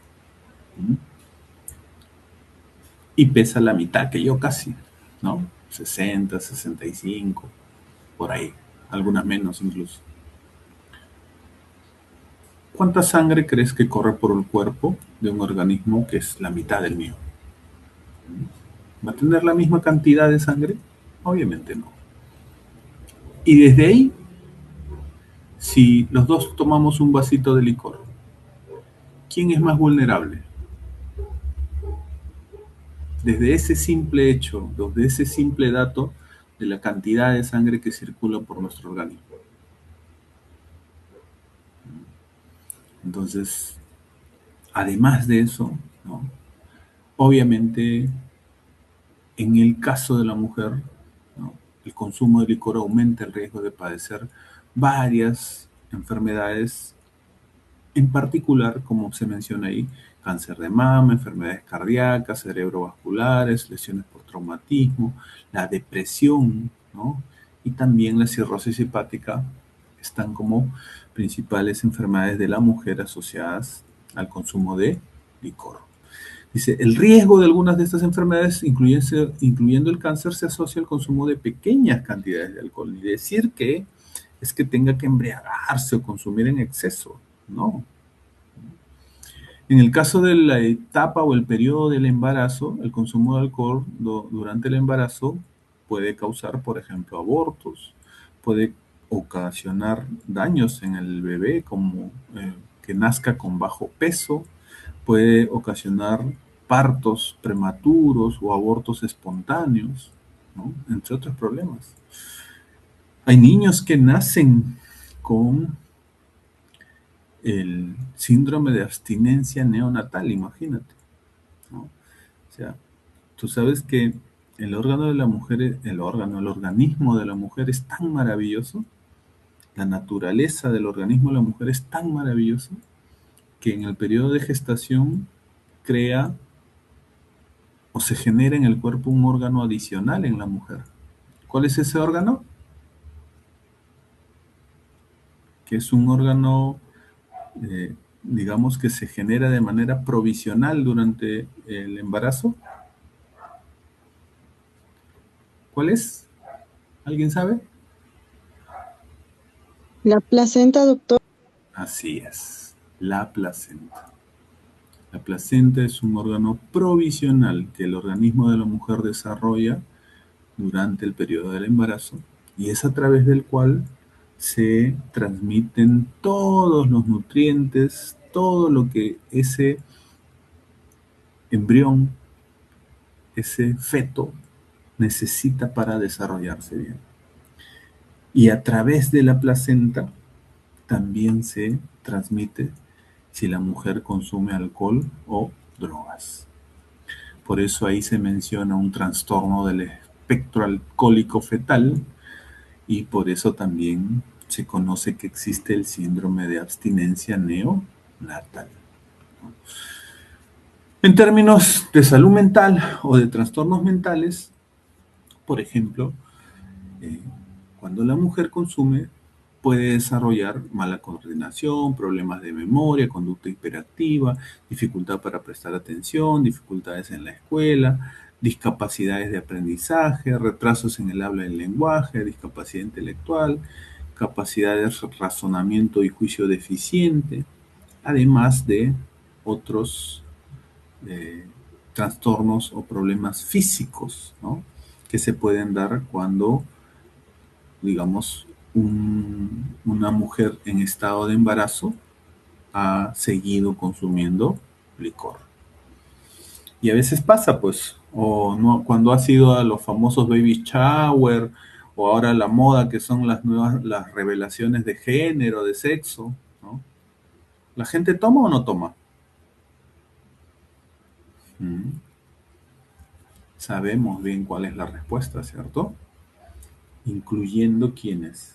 ¿Mm? Y pesa la mitad que yo casi, ¿no? 60, 65, por ahí, algunas menos incluso. ¿Cuánta sangre crees que corre por el cuerpo de un organismo que es la mitad del mío? ¿Va a tener la misma cantidad de sangre? Obviamente no. Y desde ahí, si los dos tomamos un vasito de licor, ¿quién es más vulnerable? Desde ese simple hecho, desde ese simple dato de la cantidad de sangre que circula por nuestro organismo. Entonces, además de eso, ¿no?, obviamente, en el caso de la mujer, ¿no?, el consumo de licor aumenta el riesgo de padecer varias enfermedades, en particular, como se menciona ahí, cáncer de mama, enfermedades cardíacas, cerebrovasculares, lesiones por traumatismo, la depresión, ¿no?, y también la cirrosis hepática están como principales enfermedades de la mujer asociadas al consumo de licor. Dice, el riesgo de algunas de estas enfermedades, incluyendo el cáncer, se asocia al consumo de pequeñas cantidades de alcohol. Y decir que es que tenga que embriagarse o consumir en exceso, no. En el caso de la etapa o el periodo del embarazo, el consumo de alcohol durante el embarazo puede causar, por ejemplo, abortos, puede ocasionar daños en el bebé, como que nazca con bajo peso, puede ocasionar partos prematuros o abortos espontáneos, ¿no?, entre otros problemas. Hay niños que nacen con el síndrome de abstinencia neonatal, imagínate, ¿no? O sea, tú sabes que el órgano de la mujer, el organismo de la mujer es tan maravilloso, la naturaleza del organismo de la mujer es tan maravilloso, que en el periodo de gestación crea o se genera en el cuerpo un órgano adicional en la mujer. ¿Cuál es ese órgano? Que es un órgano, digamos, que se genera de manera provisional durante el embarazo. ¿Cuál es? ¿Alguien sabe? La placenta, doctor. Así es, la placenta. La placenta es un órgano provisional que el organismo de la mujer desarrolla durante el periodo del embarazo y es a través del cual se transmiten todos los nutrientes, todo lo que ese embrión, ese feto necesita para desarrollarse bien. Y a través de la placenta también se transmite si la mujer consume alcohol o drogas. Por eso ahí se menciona un trastorno del espectro alcohólico fetal y por eso también se conoce que existe el síndrome de abstinencia neonatal. En términos de salud mental o de trastornos mentales, por ejemplo, cuando la mujer consume, puede desarrollar mala coordinación, problemas de memoria, conducta hiperactiva, dificultad para prestar atención, dificultades en la escuela, discapacidades de aprendizaje, retrasos en el habla y el lenguaje, discapacidad intelectual, capacidad de razonamiento y juicio deficiente, además de otros trastornos o problemas físicos, ¿no?, que se pueden dar cuando, digamos, una mujer en estado de embarazo ha seguido consumiendo licor. Y a veces pasa, pues, o no, cuando ha sido a los famosos baby shower, o ahora la moda que son las revelaciones de género, de sexo, ¿no? ¿La gente toma o no toma? Sabemos bien cuál es la respuesta, ¿cierto? Incluyendo quiénes.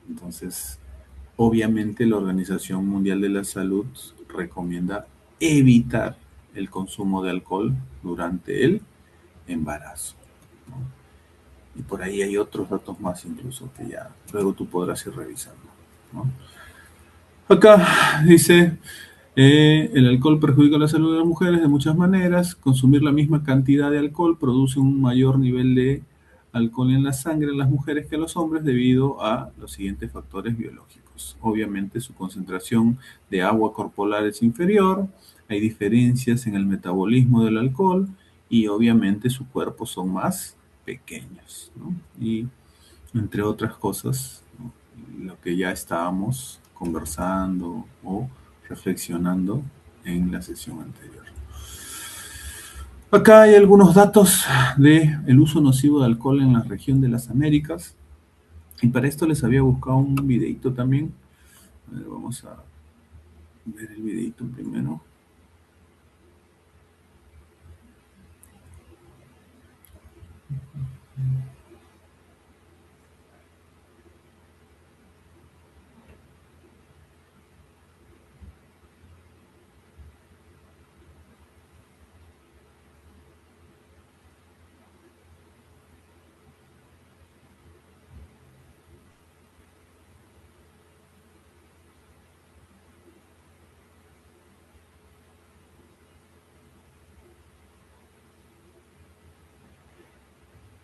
Entonces, obviamente la Organización Mundial de la Salud recomienda evitar el consumo de alcohol durante el embarazo, ¿no? Y por ahí hay otros datos más incluso que ya luego tú podrás ir revisando, ¿no? Acá dice, el alcohol perjudica la salud de las mujeres de muchas maneras. Consumir la misma cantidad de alcohol produce un mayor nivel de alcohol en la sangre en las mujeres que en los hombres debido a los siguientes factores biológicos. Obviamente su concentración de agua corporal es inferior, hay diferencias en el metabolismo del alcohol y obviamente sus cuerpos son más pequeños, ¿no? Y entre otras cosas, ¿no?, lo que ya estábamos conversando o reflexionando en la sesión anterior. Acá hay algunos datos del uso nocivo de alcohol en la región de las Américas. Y para esto les había buscado un videito también. A ver, vamos a ver el videito primero.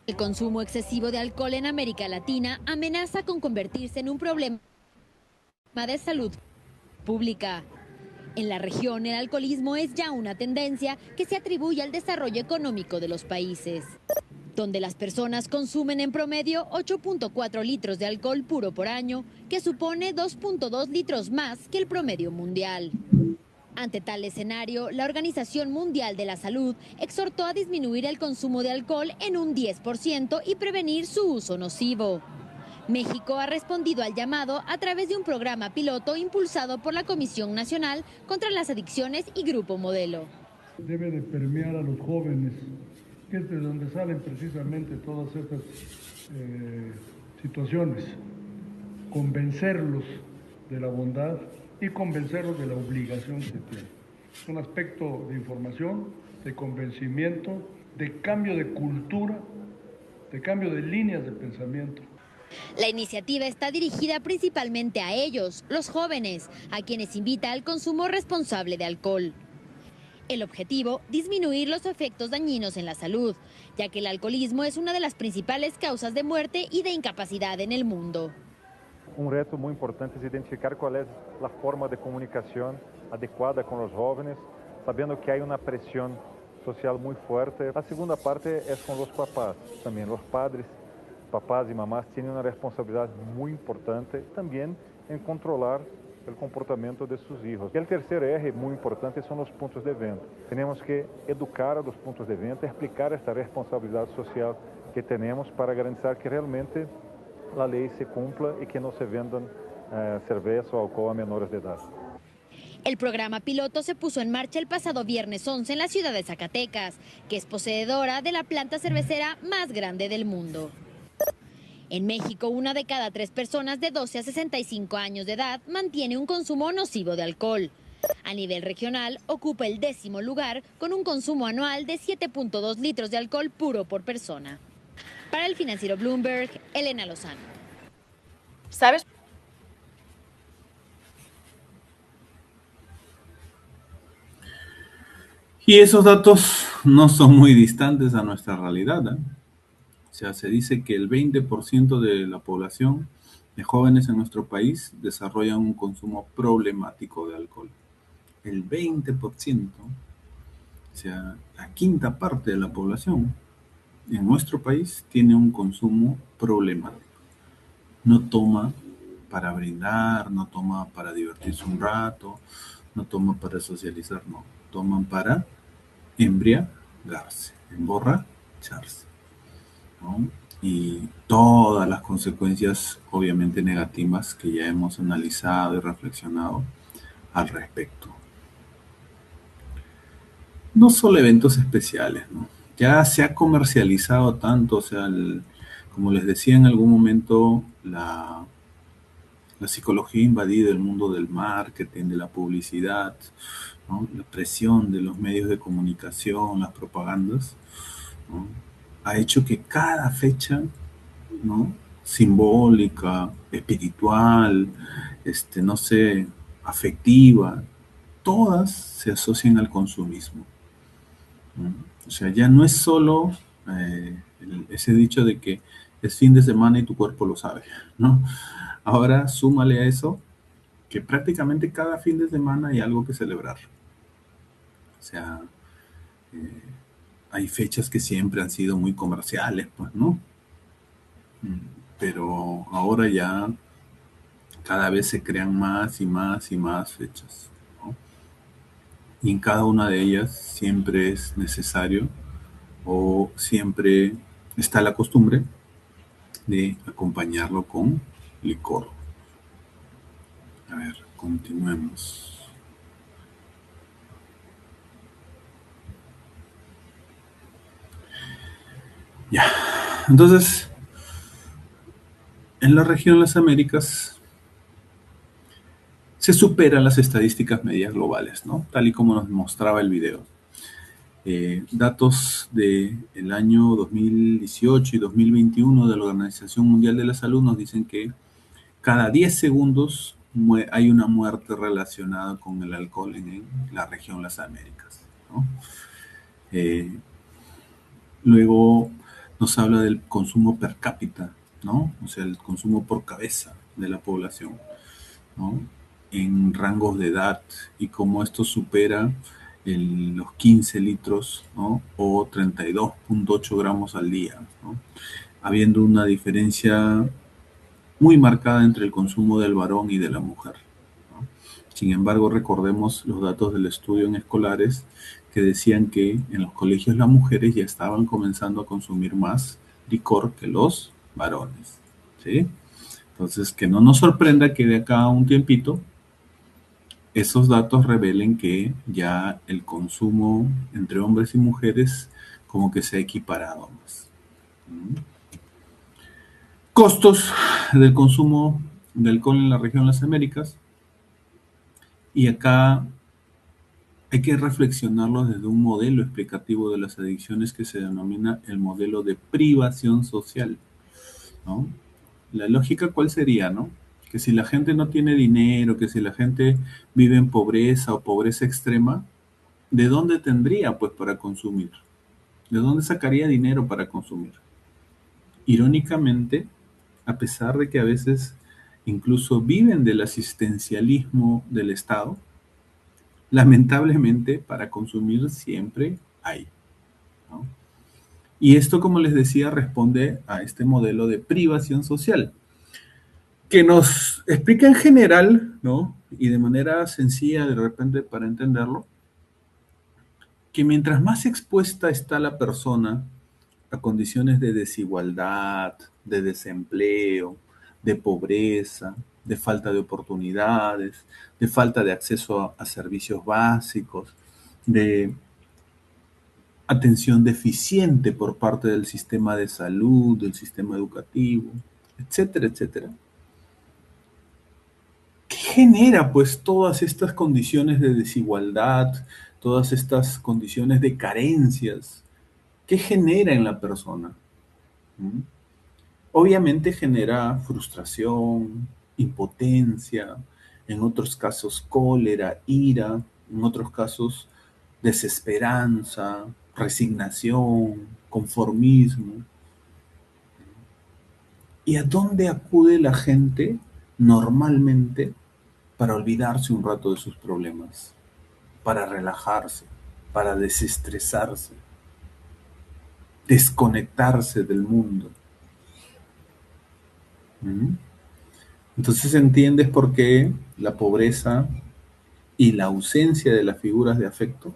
El consumo excesivo de alcohol en América Latina amenaza con convertirse en un problema de salud pública. En la región, el alcoholismo es ya una tendencia que se atribuye al desarrollo económico de los países, donde las personas consumen en promedio 8.4 litros de alcohol puro por año, que supone 2.2 litros más que el promedio mundial. Ante tal escenario, la Organización Mundial de la Salud exhortó a disminuir el consumo de alcohol en un 10% y prevenir su uso nocivo. México ha respondido al llamado a través de un programa piloto impulsado por la Comisión Nacional contra las Adicciones y Grupo Modelo. Debe de permear a los jóvenes, que es de donde salen precisamente todas estas situaciones, convencerlos de la bondad y convencerlos de la obligación que tienen. Es un aspecto de información, de convencimiento, de cambio de cultura, de cambio de líneas de pensamiento. La iniciativa está dirigida principalmente a ellos, los jóvenes, a quienes invita al consumo responsable de alcohol. El objetivo, disminuir los efectos dañinos en la salud, ya que el alcoholismo es una de las principales causas de muerte y de incapacidad en el mundo. Un reto muy importante es identificar cuál es la forma de comunicación adecuada con los jóvenes, sabiendo que hay una presión social muy fuerte. La segunda parte es con los papás, también los padres, papás y mamás tienen una responsabilidad muy importante también en controlar el comportamiento de sus hijos. Y el tercer eje muy importante son los puntos de venta. Tenemos que educar a los puntos de venta, explicar esta responsabilidad social que tenemos para garantizar que realmente la ley se cumpla y que no se vendan cerveza o alcohol a menores de edad. El programa piloto se puso en marcha el pasado viernes 11 en la ciudad de Zacatecas, que es poseedora de la planta cervecera más grande del mundo. En México, 1 de cada 3 personas de 12 a 65 años de edad mantiene un consumo nocivo de alcohol. A nivel regional, ocupa el 10º lugar con un consumo anual de 7.2 litros de alcohol puro por persona. Para el financiero Bloomberg, Elena Lozano. ¿Sabes? Y esos datos no son muy distantes a nuestra realidad, ¿eh? O sea, se dice que el 20% de la población de jóvenes en nuestro país desarrollan un consumo problemático de alcohol. El 20%, o sea, la quinta parte de la población en nuestro país tiene un consumo problemático. No toma para brindar, no toma para divertirse un rato, no toma para socializar, no. Toman para embriagarse, emborracharse, ¿no? Y todas las consecuencias obviamente negativas que ya hemos analizado y reflexionado al respecto. No solo eventos especiales, ¿no? Ya se ha comercializado tanto, o sea, como les decía en algún momento, la psicología ha invadido el mundo del marketing, de la publicidad, ¿no? La presión de los medios de comunicación, las propagandas, ¿no? Ha hecho que cada fecha, ¿no? Simbólica, espiritual, no sé, afectiva, todas se asocian al consumismo, ¿no? O sea, ya no es solo ese dicho de que es fin de semana y tu cuerpo lo sabe, ¿no? Ahora súmale a eso que prácticamente cada fin de semana hay algo que celebrar. O sea, hay fechas que siempre han sido muy comerciales, pues, ¿no? Pero ahora ya cada vez se crean más y más y más fechas, ¿no? Y en cada una de ellas siempre es necesario o siempre está la costumbre de acompañarlo con licor. A ver, continuemos. Ya, entonces, en la región Las Américas se superan las estadísticas medias globales, ¿no? Tal y como nos mostraba el video. Datos del año 2018 y 2021 de la Organización Mundial de la Salud nos dicen que cada 10 segundos hay una muerte relacionada con el alcohol en la región Las Américas, ¿no? Luego nos habla del consumo per cápita, ¿no? O sea, el consumo por cabeza de la población, ¿no? En rangos de edad y cómo esto supera los 15 litros, ¿no? O 32.8 gramos al día, ¿no? Habiendo una diferencia muy marcada entre el consumo del varón y de la mujer, ¿no? Sin embargo, recordemos los datos del estudio en escolares que decían que en los colegios las mujeres ya estaban comenzando a consumir más licor que los varones, ¿sí? Entonces, que no nos sorprenda que de acá a un tiempito esos datos revelen que ya el consumo entre hombres y mujeres como que se ha equiparado más. Costos del consumo de alcohol en la región de las Américas. Y acá hay que reflexionarlo desde un modelo explicativo de las adicciones que se denomina el modelo de privación social, ¿no? La lógica, ¿cuál sería, no? Que si la gente no tiene dinero, que si la gente vive en pobreza o pobreza extrema, ¿de dónde tendría, pues, para consumir? ¿De dónde sacaría dinero para consumir? Irónicamente, a pesar de que a veces incluso viven del asistencialismo del Estado, lamentablemente para consumir siempre hay, ¿no? Y esto, como les decía, responde a este modelo de privación social, que nos explica en general, ¿no? Y de manera sencilla, de repente, para entenderlo, que mientras más expuesta está la persona a condiciones de desigualdad, de desempleo, de pobreza, de falta de oportunidades, de falta de acceso a servicios básicos, de atención deficiente por parte del sistema de salud, del sistema educativo, etcétera, etcétera. ¿Qué genera pues todas estas condiciones de desigualdad, todas estas condiciones de carencias? ¿Qué genera en la persona? ¿Mm? Obviamente genera frustración, impotencia, en otros casos cólera, ira, en otros casos desesperanza, resignación, conformismo. ¿Y a dónde acude la gente normalmente para olvidarse un rato de sus problemas, para relajarse, para desestresarse, desconectarse del mundo? ¿Mm? Entonces entiendes por qué la pobreza y la ausencia de las figuras de afecto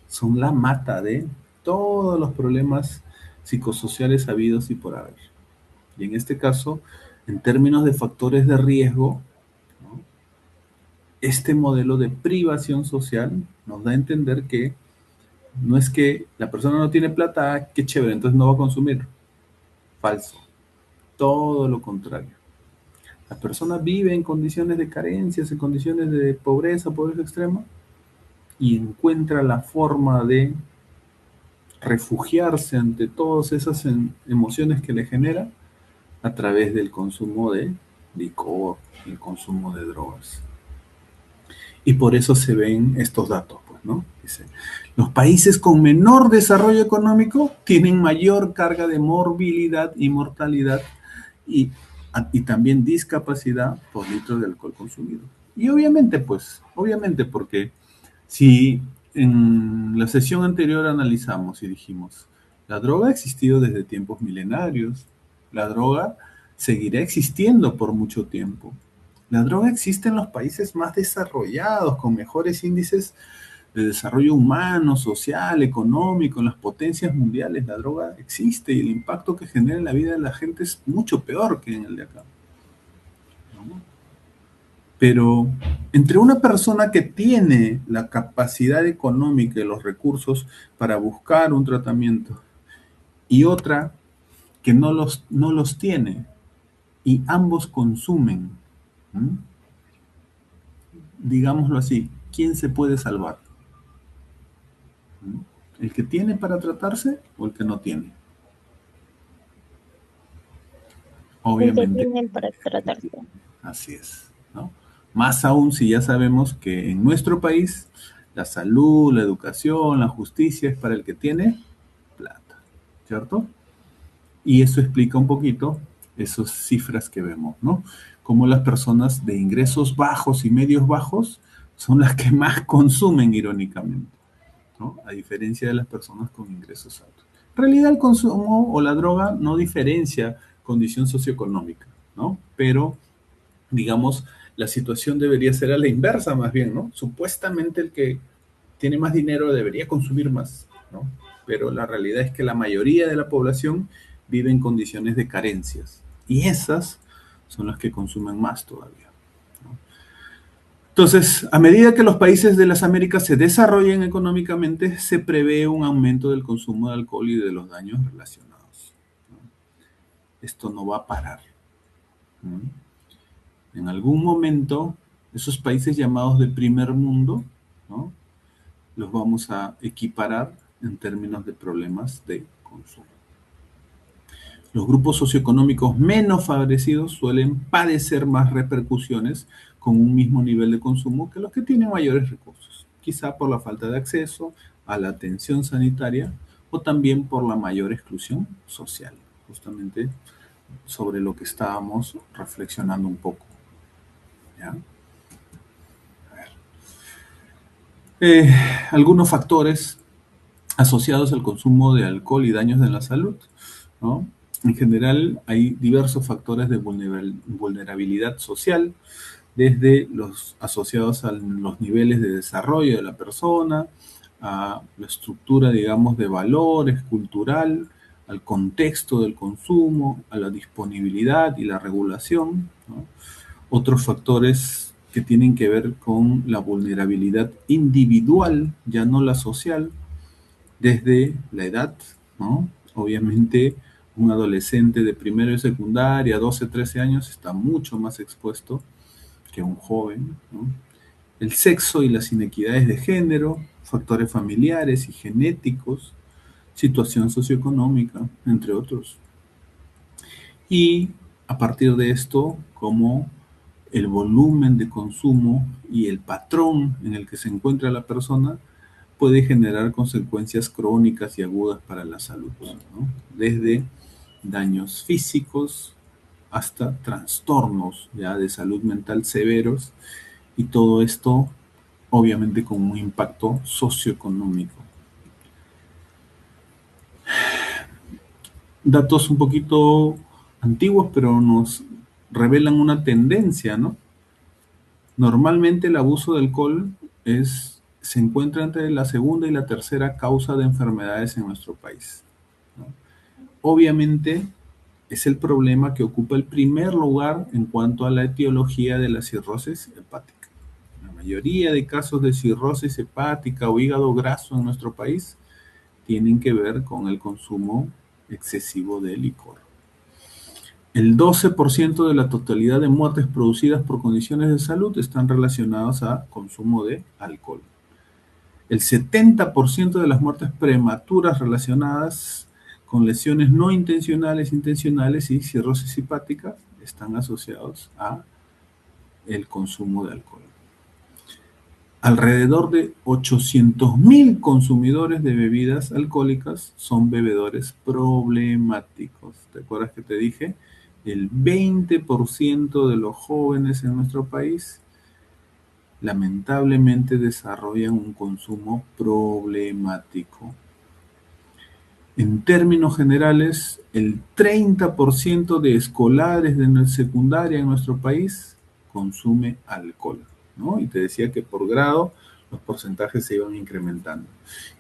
son la mata de todos los problemas psicosociales habidos y por haber. Y en este caso, en términos de factores de riesgo, ¿no?, este modelo de privación social nos da a entender que no es que la persona no tiene plata, qué chévere, entonces no va a consumir. Falso. Todo lo contrario. La persona vive en condiciones de carencias, en condiciones de pobreza extrema, y encuentra la forma de refugiarse ante todas esas emociones que le genera a través del consumo de licor, el consumo de drogas. Y por eso se ven estos datos, pues, ¿no? Dice, los países con menor desarrollo económico tienen mayor carga de morbilidad y mortalidad y también discapacidad por litro de alcohol consumido. Y obviamente, porque si en la sesión anterior analizamos y dijimos, la droga ha existido desde tiempos milenarios, la droga seguirá existiendo por mucho tiempo. La droga existe en los países más desarrollados, con mejores índices de desarrollo humano, social, económico, en las potencias mundiales. La droga existe y el impacto que genera en la vida de la gente es mucho peor que en el de acá, ¿no? Pero entre una persona que tiene la capacidad económica y los recursos para buscar un tratamiento y otra que no los tiene y ambos consumen, ¿m?, digámoslo así, ¿quién se puede salvar? ¿M? ¿El que tiene para tratarse o el que no tiene? Obviamente. El que tiene para tratarse. Así es, ¿no? Más aún si ya sabemos que en nuestro país la salud, la educación, la justicia es para el que tiene plata, ¿cierto? Y eso explica un poquito esas cifras que vemos, ¿no? Como las personas de ingresos bajos y medios bajos son las que más consumen, irónicamente, ¿no? A diferencia de las personas con ingresos altos. En realidad el consumo o la droga no diferencia condición socioeconómica, ¿no? Pero, digamos, la situación debería ser a la inversa más bien, ¿no? Supuestamente el que tiene más dinero debería consumir más, ¿no? Pero la realidad es que la mayoría de la población vive en condiciones de carencias y esas son las que consumen más todavía, ¿no? Entonces, a medida que los países de las Américas se desarrollen económicamente, se prevé un aumento del consumo de alcohol y de los daños relacionados, ¿no? Esto no va a parar, ¿no? En algún momento, esos países llamados de primer mundo, ¿no?, los vamos a equiparar en términos de problemas de consumo. Los grupos socioeconómicos menos favorecidos suelen padecer más repercusiones con un mismo nivel de consumo que los que tienen mayores recursos, quizá por la falta de acceso a la atención sanitaria o también por la mayor exclusión social, justamente sobre lo que estábamos reflexionando un poco, ¿ya? A ver. Algunos factores asociados al consumo de alcohol y daños en la salud, ¿no? En general, hay diversos factores de vulnerabilidad social, desde los asociados a los niveles de desarrollo de la persona, a la estructura, digamos, de valores, cultural, al contexto del consumo, a la disponibilidad y la regulación, ¿no? Otros factores que tienen que ver con la vulnerabilidad individual, ya no la social, desde la edad, ¿no? Obviamente, un adolescente de primero y secundaria, 12, 13 años, está mucho más expuesto que un joven, ¿no? El sexo y las inequidades de género, factores familiares y genéticos, situación socioeconómica, entre otros. Y a partir de esto, como el volumen de consumo y el patrón en el que se encuentra la persona puede generar consecuencias crónicas y agudas para la salud, ¿no? Desde daños físicos hasta trastornos ya de salud mental severos, y todo esto obviamente con un impacto socioeconómico. Datos un poquito antiguos, pero nos revelan una tendencia, ¿no? Normalmente el abuso de alcohol se encuentra entre la segunda y la tercera causa de enfermedades en nuestro país, ¿no? Obviamente es el problema que ocupa el primer lugar en cuanto a la etiología de la cirrosis hepática. La mayoría de casos de cirrosis hepática o hígado graso en nuestro país tienen que ver con el consumo excesivo de licor. El 12% de la totalidad de muertes producidas por condiciones de salud están relacionadas a consumo de alcohol. El 70% de las muertes prematuras relacionadas con lesiones no intencionales, intencionales y cirrosis hepática están asociados a el consumo de alcohol. Alrededor de 800.000 consumidores de bebidas alcohólicas son bebedores problemáticos. ¿Te acuerdas que te dije? El 20% de los jóvenes en nuestro país lamentablemente desarrollan un consumo problemático. En términos generales, el 30% de escolares de secundaria en nuestro país consume alcohol, ¿no? Y te decía que por grado los porcentajes se iban incrementando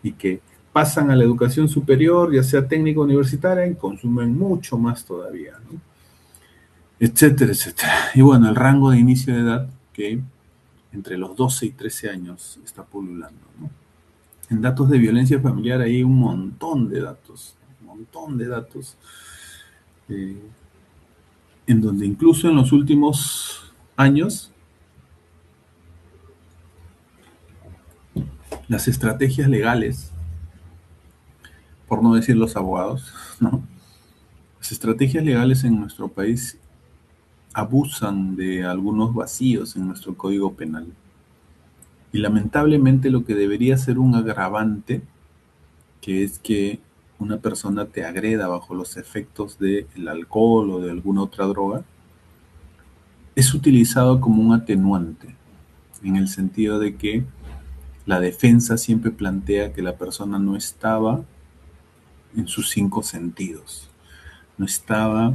y que pasan a la educación superior, ya sea técnica universitaria, y consumen mucho más todavía, ¿no? Etcétera, etcétera. Y bueno, el rango de inicio de edad que entre los 12 y 13 años está pululando, ¿no? En datos de violencia familiar hay un montón de datos, en donde incluso en los últimos años las estrategias legales, por no decir los abogados, ¿no? Las estrategias legales en nuestro país abusan de algunos vacíos en nuestro Código Penal. Y lamentablemente lo que debería ser un agravante, que es que una persona te agreda bajo los efectos del alcohol o de alguna otra droga, es utilizado como un atenuante, en el sentido de que la defensa siempre plantea que la persona no estaba en sus 5 sentidos, no estaba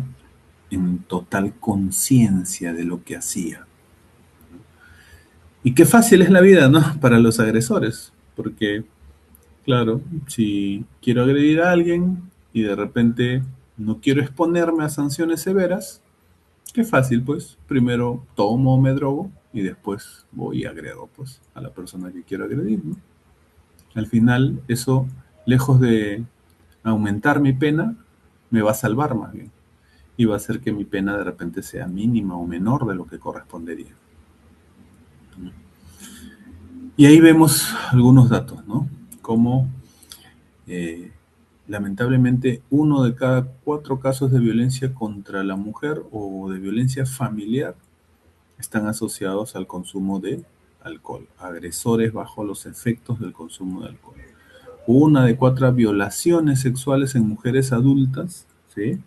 en total conciencia de lo que hacía. Y qué fácil es la vida, ¿no? Para los agresores, porque, claro, si quiero agredir a alguien y de repente no quiero exponerme a sanciones severas, qué fácil, pues. Primero tomo o me drogo y después voy y agrego, pues, a la persona que quiero agredir, ¿no? Al final, eso, lejos de aumentar mi pena, me va a salvar más bien. Y va a hacer que mi pena de repente sea mínima o menor de lo que correspondería. Y ahí vemos algunos datos, ¿no? Como lamentablemente 1 de cada 4 casos de violencia contra la mujer o de violencia familiar están asociados al consumo de alcohol, agresores bajo los efectos del consumo de alcohol. 1 de 4 violaciones sexuales en mujeres adultas, ¿sí?,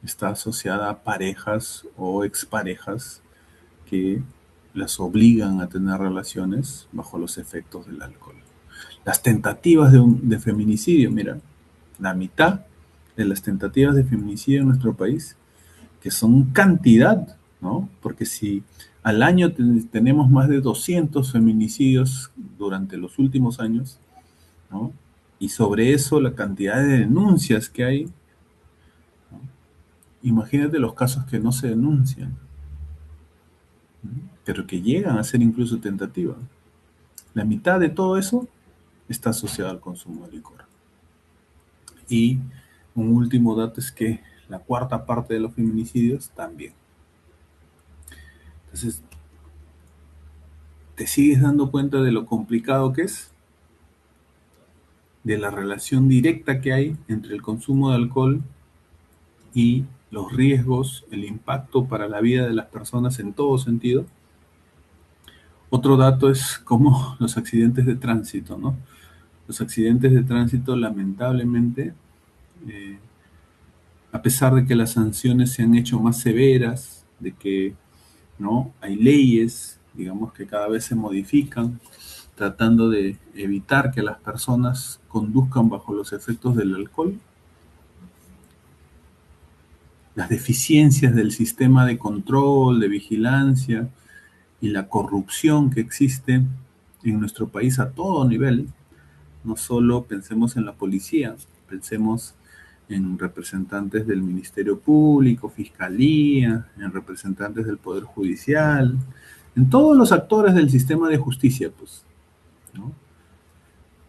está asociada a parejas o exparejas que las obligan a tener relaciones bajo los efectos del alcohol. Las tentativas de feminicidio, mira, la mitad de las tentativas de feminicidio en nuestro país, que son cantidad, ¿no? Porque si al año tenemos más de 200 feminicidios durante los últimos años, ¿no? Y sobre eso la cantidad de denuncias que hay, ¿no? Imagínate los casos que no se denuncian, pero que llegan a ser incluso tentativas. La mitad de todo eso está asociado al consumo de licor. Y un último dato es que la cuarta parte de los feminicidios también. Entonces, ¿te sigues dando cuenta de lo complicado que es? De la relación directa que hay entre el consumo de alcohol y los riesgos, el impacto para la vida de las personas en todo sentido. Otro dato es como los accidentes de tránsito, ¿no? Los accidentes de tránsito, lamentablemente, a pesar de que las sanciones se han hecho más severas, de que ¿no? Hay leyes, digamos, que cada vez se modifican, tratando de evitar que las personas conduzcan bajo los efectos del alcohol. Las deficiencias del sistema de control, de vigilancia y la corrupción que existe en nuestro país a todo nivel. No solo pensemos en la policía, pensemos en representantes del Ministerio Público, Fiscalía, en representantes del Poder Judicial, en todos los actores del sistema de justicia, pues, ¿no?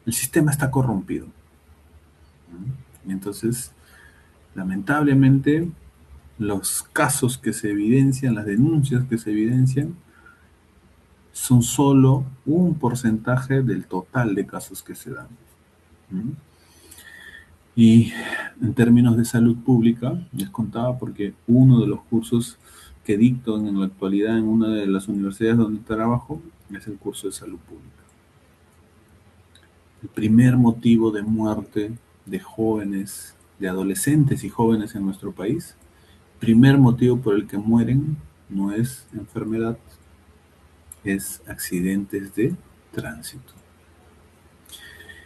El sistema está corrompido, ¿no? Y entonces, lamentablemente, los casos que se evidencian, las denuncias que se evidencian, son solo un porcentaje del total de casos que se dan. Y en términos de salud pública, les contaba porque uno de los cursos que dicto en la actualidad en una de las universidades donde trabajo es el curso de salud pública. El primer motivo de muerte de jóvenes, de adolescentes y jóvenes en nuestro país, primer motivo por el que mueren no es enfermedad, es accidentes de tránsito.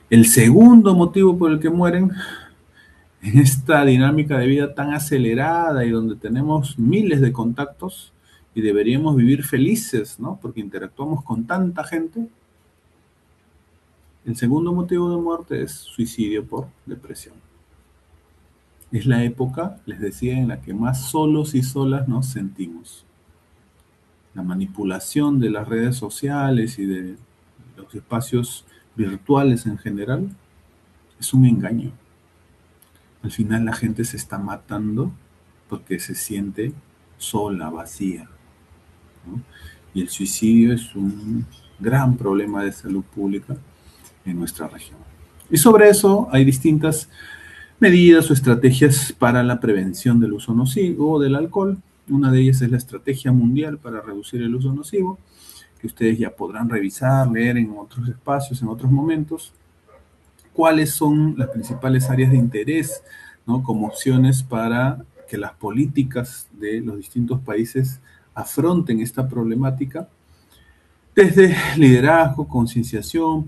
El segundo motivo por el que mueren, en esta dinámica de vida tan acelerada y donde tenemos miles de contactos y deberíamos vivir felices, ¿no? Porque interactuamos con tanta gente. El segundo motivo de muerte es suicidio por depresión. Es la época, les decía, en la que más solos y solas nos sentimos. La manipulación de las redes sociales y de los espacios virtuales en general es un engaño. Al final la gente se está matando porque se siente sola, vacía, ¿no? Y el suicidio es un gran problema de salud pública en nuestra región. Y sobre eso hay distintas medidas o estrategias para la prevención del uso nocivo del alcohol. Una de ellas es la Estrategia Mundial para Reducir el Uso Nocivo, que ustedes ya podrán revisar, leer en otros espacios, en otros momentos. ¿Cuáles son las principales áreas de interés, ¿no? Como opciones para que las políticas de los distintos países afronten esta problemática? Desde liderazgo, concienciación,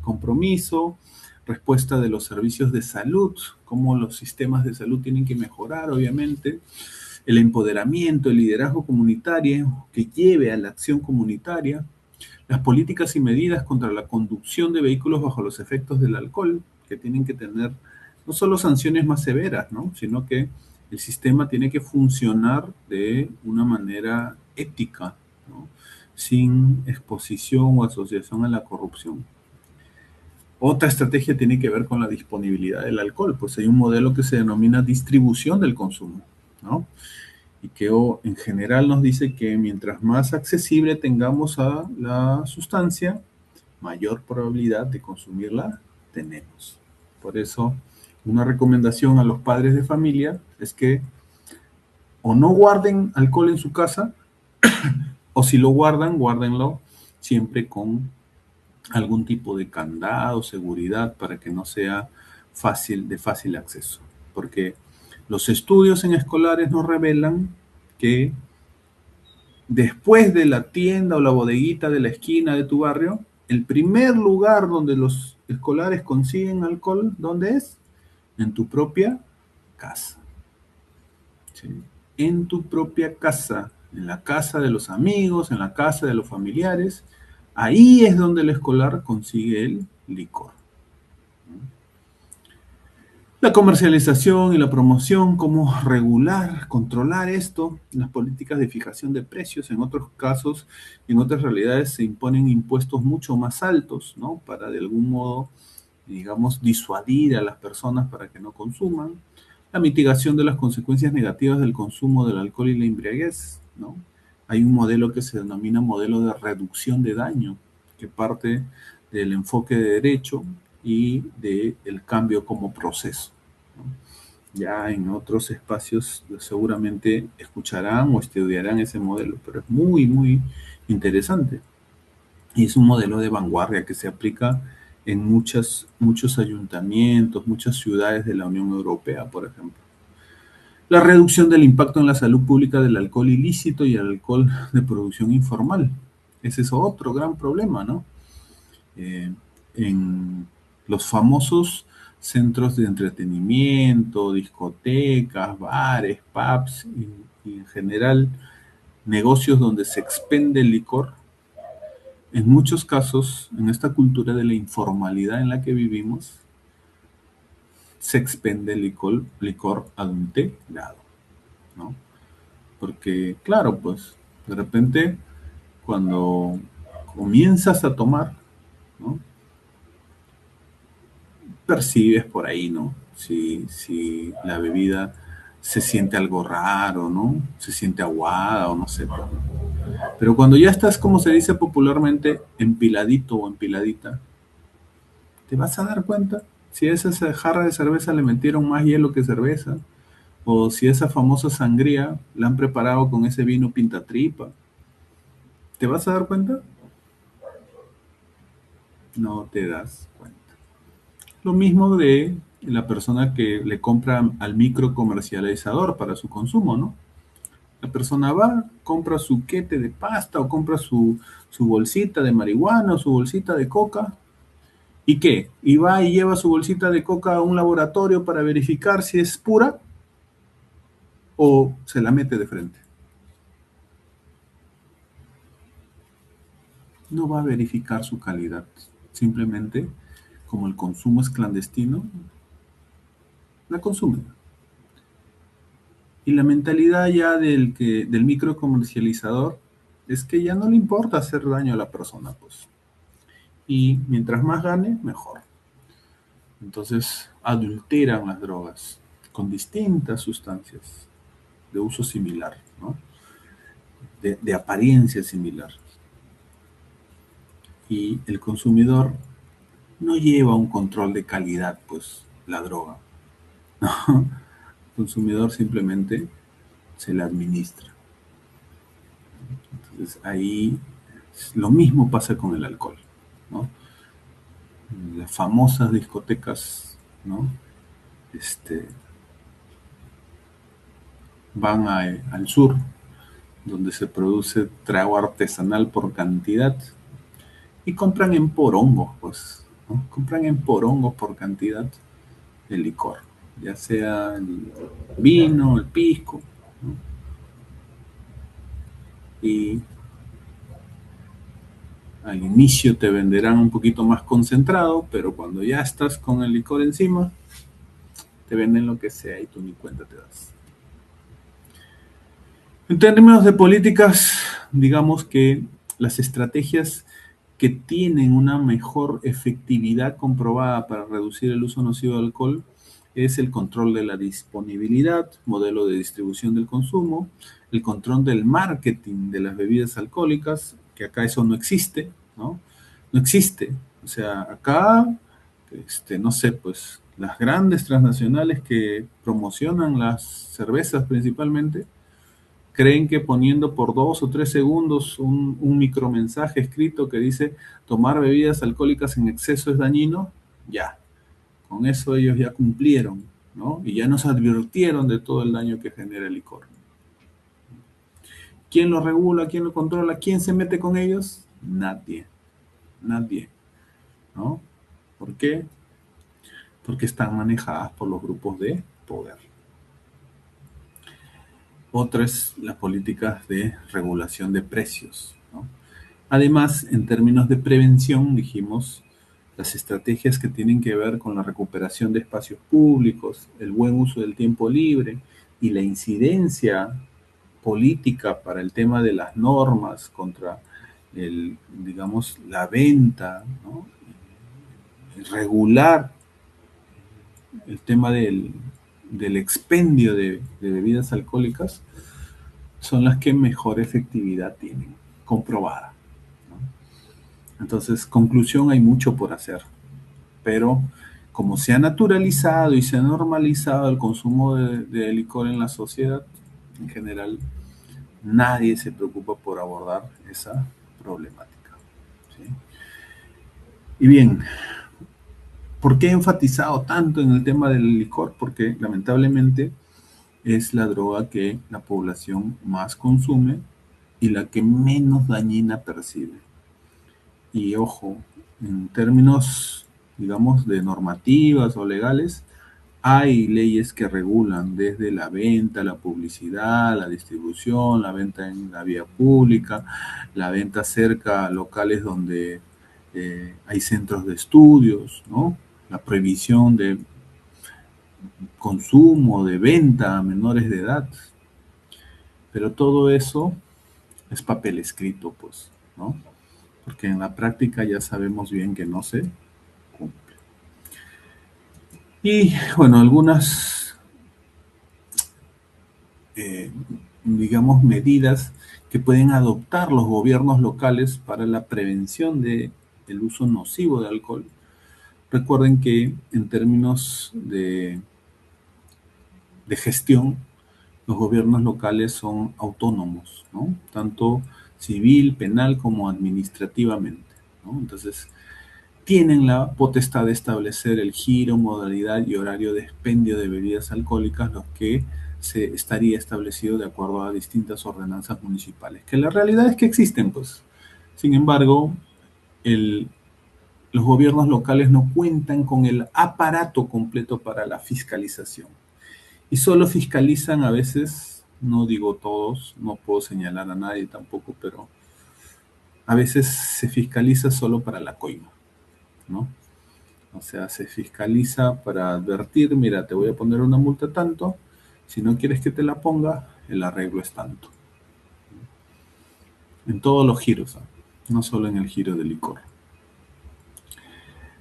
compromiso, respuesta de los servicios de salud, cómo los sistemas de salud tienen que mejorar, obviamente, el empoderamiento, el liderazgo comunitario que lleve a la acción comunitaria, las políticas y medidas contra la conducción de vehículos bajo los efectos del alcohol, que tienen que tener no solo sanciones más severas, ¿no? Sino que el sistema tiene que funcionar de una manera ética, ¿no? Sin exposición o asociación a la corrupción. Otra estrategia tiene que ver con la disponibilidad del alcohol, pues hay un modelo que se denomina distribución del consumo, ¿no? Y que en general nos dice que mientras más accesible tengamos a la sustancia, mayor probabilidad de consumirla tenemos. Por eso, una recomendación a los padres de familia es que o no guarden alcohol en su casa, o si lo guardan, guárdenlo siempre con algún tipo de candado, seguridad, para que no sea de fácil acceso. Porque los estudios en escolares nos revelan que después de la tienda o la bodeguita de la esquina de tu barrio, el primer lugar donde los escolares consiguen alcohol, ¿dónde es? En tu propia casa. ¿Sí? En tu propia casa, en la casa de los amigos, en la casa de los familiares, ahí es donde el escolar consigue el licor. La comercialización y la promoción, cómo regular, controlar esto, las políticas de fijación de precios. En otros casos, en otras realidades se imponen impuestos mucho más altos, ¿no? Para de algún modo, digamos, disuadir a las personas para que no consuman. La mitigación de las consecuencias negativas del consumo del alcohol y la embriaguez, ¿no? Hay un modelo que se denomina modelo de reducción de daño, que parte del enfoque de derecho y del cambio como proceso, ¿no? Ya en otros espacios seguramente escucharán o estudiarán ese modelo, pero es muy, muy interesante. Y es un modelo de vanguardia que se aplica en muchos ayuntamientos, muchas ciudades de la Unión Europea, por ejemplo. La reducción del impacto en la salud pública del alcohol ilícito y el alcohol de producción informal. Ese es otro gran problema, ¿no? En los famosos centros de entretenimiento, discotecas, bares, pubs y en general negocios donde se expende el licor, en muchos casos, en esta cultura de la informalidad en la que vivimos, se expende licor adulterado, ¿no? Porque, claro, pues, de repente, cuando comienzas a tomar, ¿no? Percibes por ahí, ¿no? Si la bebida se siente algo raro, ¿no? Se siente aguada o no sé. Pero cuando ya estás, como se dice popularmente, empiladito o empiladita, te vas a dar cuenta si a esa jarra de cerveza le metieron más hielo que cerveza, o si esa famosa sangría la han preparado con ese vino pintatripa. ¿Te vas a dar cuenta? No te das cuenta. Lo mismo de la persona que le compra al micro comercializador para su consumo, ¿no? La persona va, compra su quete de pasta o compra su bolsita de marihuana o su bolsita de coca. ¿Y qué? Y va y lleva su bolsita de coca a un laboratorio para verificar si es pura o se la mete de frente. No va a verificar su calidad. Simplemente, como el consumo es clandestino, la consume. Y la mentalidad ya del micro comercializador es que ya no le importa hacer daño a la persona, pues. Y mientras más gane, mejor. Entonces, adulteran las drogas con distintas sustancias de uso similar, ¿no? De apariencia similar. Y el consumidor no lleva un control de calidad, pues, la droga. ¿No? El consumidor simplemente se la administra. Entonces, ahí lo mismo pasa con el alcohol, ¿no? Las famosas discotecas, ¿no? Van al sur, donde se produce trago artesanal por cantidad y compran en porongos, pues, ¿no? Compran en porongos por cantidad el licor, ya sea el vino, el pisco, ¿no? Y al inicio te venderán un poquito más concentrado, pero cuando ya estás con el licor encima, te venden lo que sea y tú ni cuenta te das. En términos de políticas, digamos que las estrategias que tienen una mejor efectividad comprobada para reducir el uso nocivo de alcohol es el control de la disponibilidad, modelo de distribución del consumo, el control del marketing de las bebidas alcohólicas, que acá eso no existe, ¿no? No existe. O sea, acá, no sé, pues las grandes transnacionales que promocionan las cervezas principalmente, creen que poniendo por 2 o 3 segundos un micromensaje escrito que dice tomar bebidas alcohólicas en exceso es dañino, ya, con eso ellos ya cumplieron, ¿no? Y ya nos advirtieron de todo el daño que genera el licor. ¿Quién lo regula? ¿Quién lo controla? ¿Quién se mete con ellos? Nadie, nadie, ¿no? ¿Por qué? Porque están manejadas por los grupos de poder. Otra es las políticas de regulación de precios, ¿no? Además, en términos de prevención, dijimos las estrategias que tienen que ver con la recuperación de espacios públicos, el buen uso del tiempo libre y la incidencia política para el tema de las normas contra digamos, la venta, ¿no? Regular el tema del expendio de bebidas alcohólicas son las que mejor efectividad tienen, comprobada, ¿no? Entonces, conclusión, hay mucho por hacer, pero como se ha naturalizado y se ha normalizado el consumo de licor en la sociedad, en general, nadie se preocupa por abordar esa problemática, ¿sí? Y bien, ¿por qué he enfatizado tanto en el tema del licor? Porque lamentablemente es la droga que la población más consume y la que menos dañina percibe. Y ojo, en términos, digamos, de normativas o legales, hay leyes que regulan desde la venta, la publicidad, la distribución, la venta en la vía pública, la venta cerca a locales donde hay centros de estudios, ¿no? La prohibición de consumo, de venta a menores de edad. Pero todo eso es papel escrito, pues, ¿no? Porque en la práctica ya sabemos bien que no se cumple. Y, bueno, algunas, digamos, medidas que pueden adoptar los gobiernos locales para la prevención del uso nocivo de alcohol. Recuerden que en términos de gestión, los gobiernos locales son autónomos, ¿no? Tanto civil, penal como administrativamente, ¿no? Entonces, tienen la potestad de establecer el giro, modalidad y horario de expendio de bebidas alcohólicas, lo que se estaría establecido de acuerdo a distintas ordenanzas municipales, que la realidad es que existen, pues. Sin embargo, los gobiernos locales no cuentan con el aparato completo para la fiscalización. Y solo fiscalizan a veces, no digo todos, no puedo señalar a nadie tampoco, pero a veces se fiscaliza solo para la coima, ¿no? O sea, se fiscaliza para advertir, mira, te voy a poner una multa tanto, si no quieres que te la ponga, el arreglo es tanto. En todos los giros, ¿eh? No solo en el giro del licor.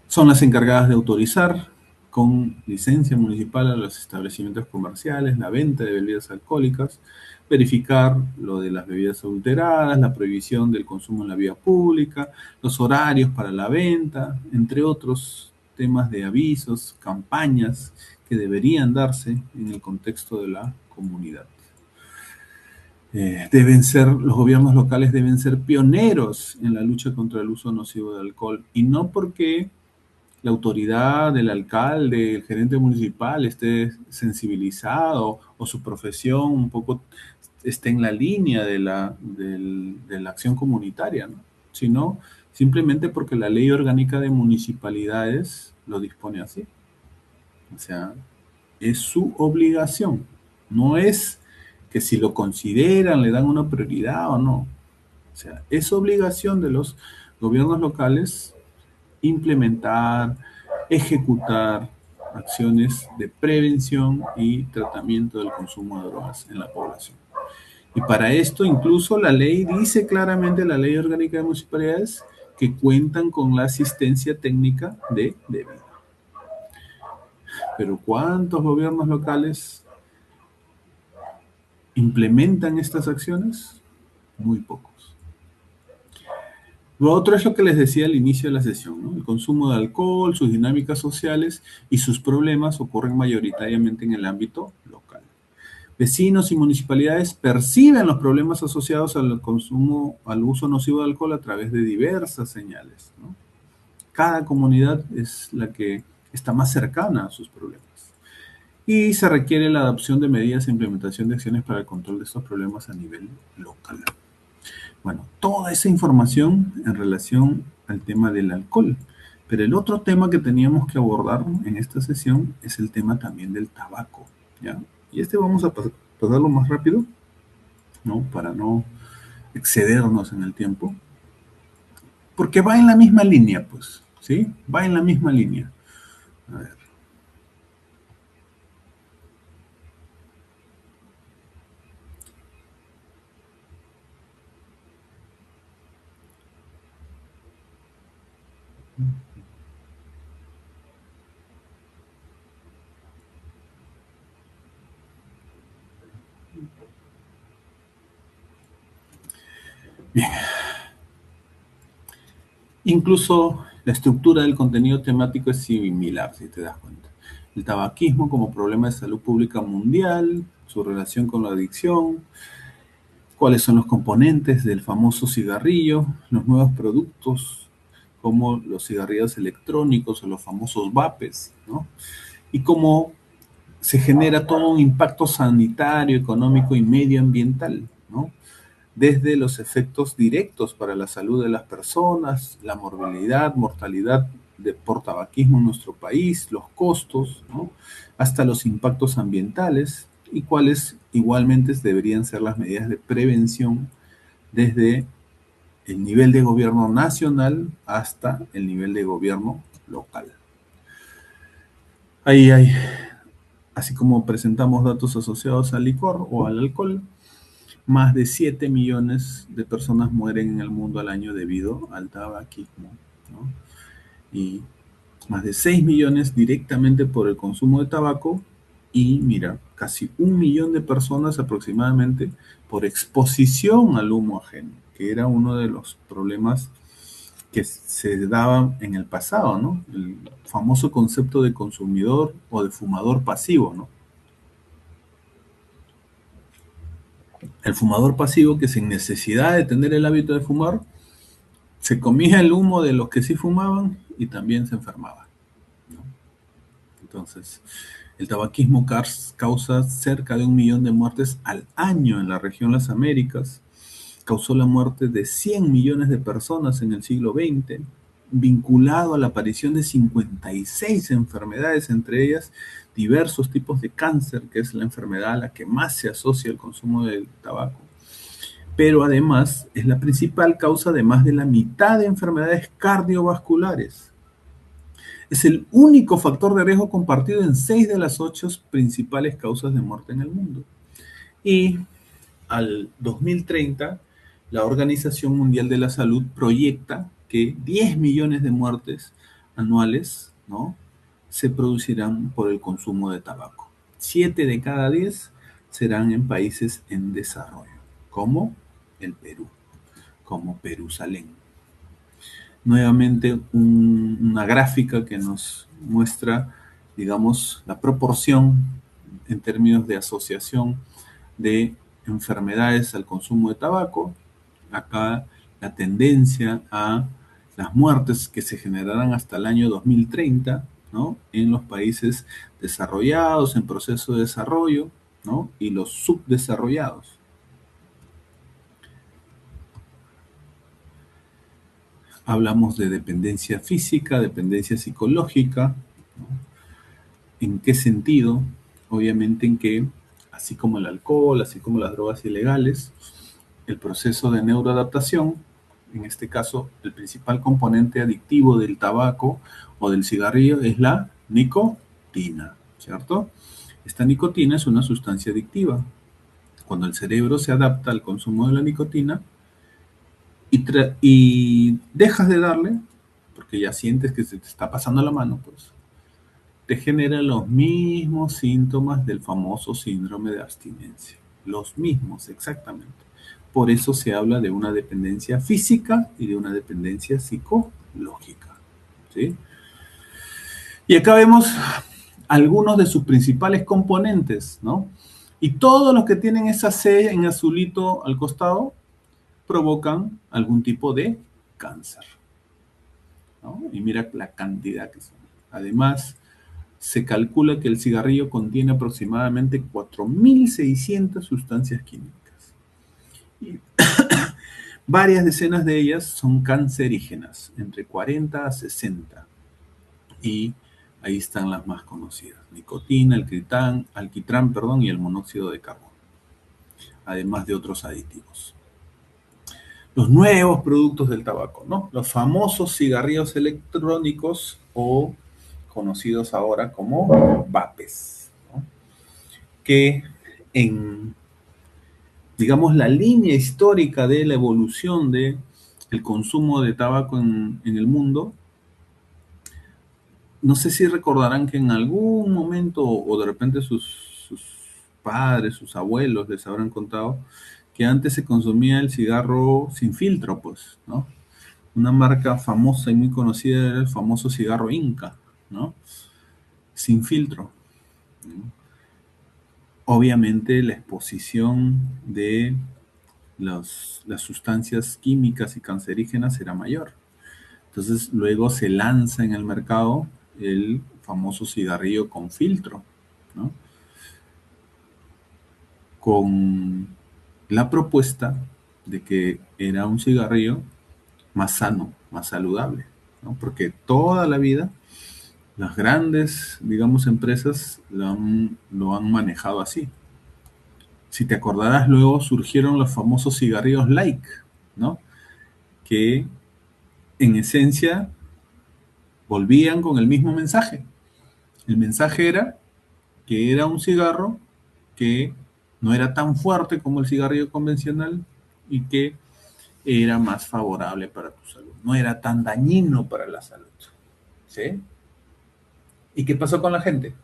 Son las encargadas de autorizar con licencia municipal a los establecimientos comerciales, la venta de bebidas alcohólicas, verificar lo de las bebidas adulteradas, la prohibición del consumo en la vía pública, los horarios para la venta, entre otros temas de avisos, campañas que deberían darse en el contexto de la comunidad. Los gobiernos locales deben ser pioneros en la lucha contra el uso nocivo de alcohol, y no porque la autoridad, el alcalde, el gerente municipal esté sensibilizado o su profesión un poco esté en la línea de la acción comunitaria, ¿no? Sino simplemente porque la ley orgánica de municipalidades lo dispone así. O sea, es su obligación. No es que si lo consideran, le dan una prioridad o no. O sea, es obligación de los gobiernos locales implementar, ejecutar acciones de prevención y tratamiento del consumo de drogas en la población. Y para esto incluso la ley dice claramente, la Ley Orgánica de Municipalidades, que cuentan con la asistencia técnica de debida. Pero ¿cuántos gobiernos locales implementan estas acciones? Muy pocos. Lo otro es lo que les decía al inicio de la sesión, ¿no? El consumo de alcohol, sus dinámicas sociales y sus problemas ocurren mayoritariamente en el ámbito local. Vecinos y municipalidades perciben los problemas asociados al consumo, al uso nocivo de alcohol a través de diversas señales, ¿no? Cada comunidad es la que está más cercana a sus problemas. Y se requiere la adopción de medidas e implementación de acciones para el control de estos problemas a nivel local. Bueno, toda esa información en relación al tema del alcohol. Pero el otro tema que teníamos que abordar en esta sesión es el tema también del tabaco, ¿ya? Y vamos a pasarlo más rápido, ¿no? Para no excedernos en el tiempo. Porque va en la misma línea, pues. ¿sí? Va en la misma línea. A ver. Bien. Incluso la estructura del contenido temático es similar, si te das cuenta. El tabaquismo como problema de salud pública mundial, su relación con la adicción, cuáles son los componentes del famoso cigarrillo, los nuevos productos como los cigarrillos electrónicos o los famosos vapes, ¿no? Y cómo se genera todo un impacto sanitario, económico y medioambiental, ¿no? Desde los efectos directos para la salud de las personas, la morbilidad, mortalidad por tabaquismo en nuestro país, los costos, ¿no? Hasta los impactos ambientales y cuáles igualmente deberían ser las medidas de prevención desde el nivel de gobierno nacional hasta el nivel de gobierno local. Ahí hay, así como presentamos datos asociados al licor o al alcohol, más de 7 millones de personas mueren en el mundo al año debido al tabaquismo, ¿no? Y más de 6 millones directamente por el consumo de tabaco y, mira, casi 1 millón de personas aproximadamente por exposición al humo ajeno, que era uno de los problemas que se daban en el pasado, ¿no? El famoso concepto de consumidor o de fumador pasivo, ¿no? El fumador pasivo que sin necesidad de tener el hábito de fumar, se comía el humo de los que sí fumaban y también se enfermaba, ¿no? Entonces, el tabaquismo causa cerca de 1 millón de muertes al año en la región Las Américas, causó la muerte de 100 millones de personas en el siglo XX, vinculado a la aparición de 56 enfermedades, entre ellas diversos tipos de cáncer, que es la enfermedad a la que más se asocia el consumo del tabaco. Pero además es la principal causa de más de la mitad de enfermedades cardiovasculares. Es el único factor de riesgo compartido en 6 de las 8 principales causas de muerte en el mundo. Y al 2030, la Organización Mundial de la Salud proyecta que 10 millones de muertes anuales, ¿no?, se producirán por el consumo de tabaco. 7 de cada 10 serán en países en desarrollo, como el Perú, como Perusalén. Nuevamente una gráfica que nos muestra, digamos, la proporción en términos de asociación de enfermedades al consumo de tabaco. Acá la tendencia a las muertes que se generarán hasta el año 2030, ¿no?, en los países desarrollados, en proceso de desarrollo, ¿no?, y los subdesarrollados. Hablamos de dependencia física, dependencia psicológica, ¿no? ¿En qué sentido? Obviamente en que, así como el alcohol, así como las drogas ilegales, el proceso de neuroadaptación, en este caso, el principal componente adictivo del tabaco o del cigarrillo es la nicotina, ¿cierto? Esta nicotina es una sustancia adictiva. Cuando el cerebro se adapta al consumo de la nicotina y dejas de darle, porque ya sientes que se te está pasando la mano, pues, te genera los mismos síntomas del famoso síndrome de abstinencia. Los mismos, exactamente. Por eso se habla de una dependencia física y de una dependencia psicológica, ¿sí? Y acá vemos algunos de sus principales componentes, ¿no? Y todos los que tienen esa C en azulito al costado provocan algún tipo de cáncer, ¿no? Y mira la cantidad que son. Además, se calcula que el cigarrillo contiene aproximadamente 4.600 sustancias químicas. Y varias decenas de ellas son cancerígenas, entre 40 a 60. Y ahí están las más conocidas: nicotina, alquitrán, y el monóxido de carbono, además de otros aditivos. los nuevos productos del tabaco, ¿no? Los famosos cigarrillos electrónicos o conocidos ahora como vapes, ¿no? Que en, digamos, la línea histórica de la evolución del consumo de tabaco en el mundo, no sé si recordarán que en algún momento, o de repente sus padres, sus abuelos les habrán contado, que antes se consumía el cigarro sin filtro, pues, ¿no? Una marca famosa y muy conocida era el famoso cigarro Inca, ¿no? Sin filtro, ¿no? Obviamente la exposición de las sustancias químicas y cancerígenas era mayor. Entonces luego se lanza en el mercado el famoso cigarrillo con filtro, ¿no? Con la propuesta de que era un cigarrillo más sano, más saludable, ¿no? Porque toda la vida las grandes, digamos, empresas lo han manejado así. Si te acordarás, luego surgieron los famosos cigarrillos like, ¿no? Que en esencia volvían con el mismo mensaje. El mensaje era que era un cigarro que no era tan fuerte como el cigarrillo convencional y que era más favorable para tu salud. No era tan dañino para la salud. ¿Sí? ¿Y qué pasó con la gente?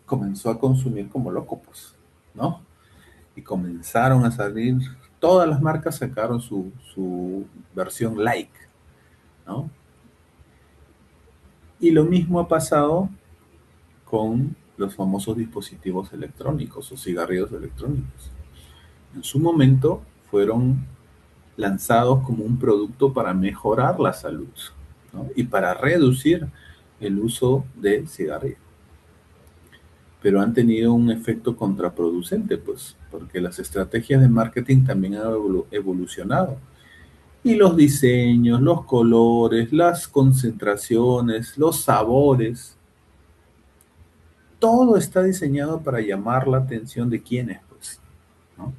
Comenzó a consumir como loco, pues, ¿no? Y comenzaron a salir, todas las marcas sacaron su versión like, ¿no? Y lo mismo ha pasado con los famosos dispositivos electrónicos o cigarrillos electrónicos. En su momento fueron lanzados como un producto para mejorar la salud, ¿no? Y para reducir el uso de cigarrillos. Pero han tenido un efecto contraproducente, pues, porque las estrategias de marketing también han evolucionado. Y los diseños, los colores, las concentraciones, los sabores, todo está diseñado para llamar la atención de quienes, pues, ¿no?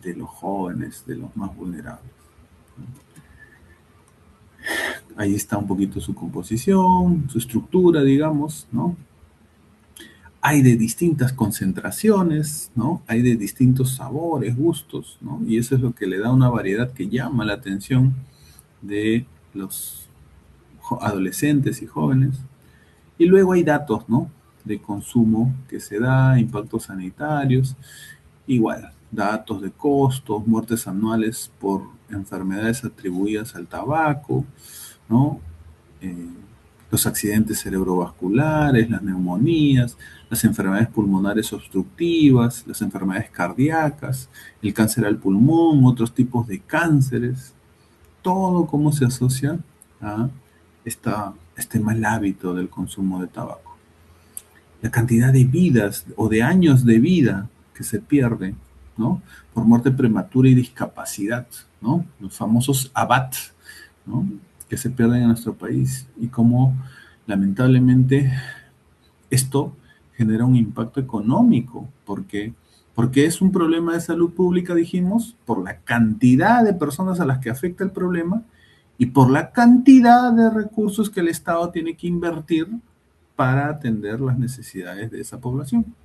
De los jóvenes, de los más vulnerables. Ahí está un poquito su composición, su estructura, digamos, ¿no? Hay de distintas concentraciones, ¿no? Hay de distintos sabores, gustos, ¿no? Y eso es lo que le da una variedad que llama la atención de los adolescentes y jóvenes. Y luego hay datos, ¿no? De consumo que se da, impactos sanitarios, igual, datos de costos, muertes anuales por enfermedades atribuidas al tabaco, ¿no? Eh, los accidentes cerebrovasculares, las neumonías, las enfermedades pulmonares obstructivas, las enfermedades cardíacas, el cáncer al pulmón, otros tipos de cánceres, todo cómo se asocia a este mal hábito del consumo de tabaco. La cantidad de vidas o de años de vida que se pierde, ¿no? Por muerte prematura y discapacidad, ¿no? Los famosos ABAT, ¿no? Que se pierden en nuestro país y cómo lamentablemente esto genera un impacto económico, porque es un problema de salud pública, dijimos, por la cantidad de personas a las que afecta el problema y por la cantidad de recursos que el Estado tiene que invertir para atender las necesidades de esa población,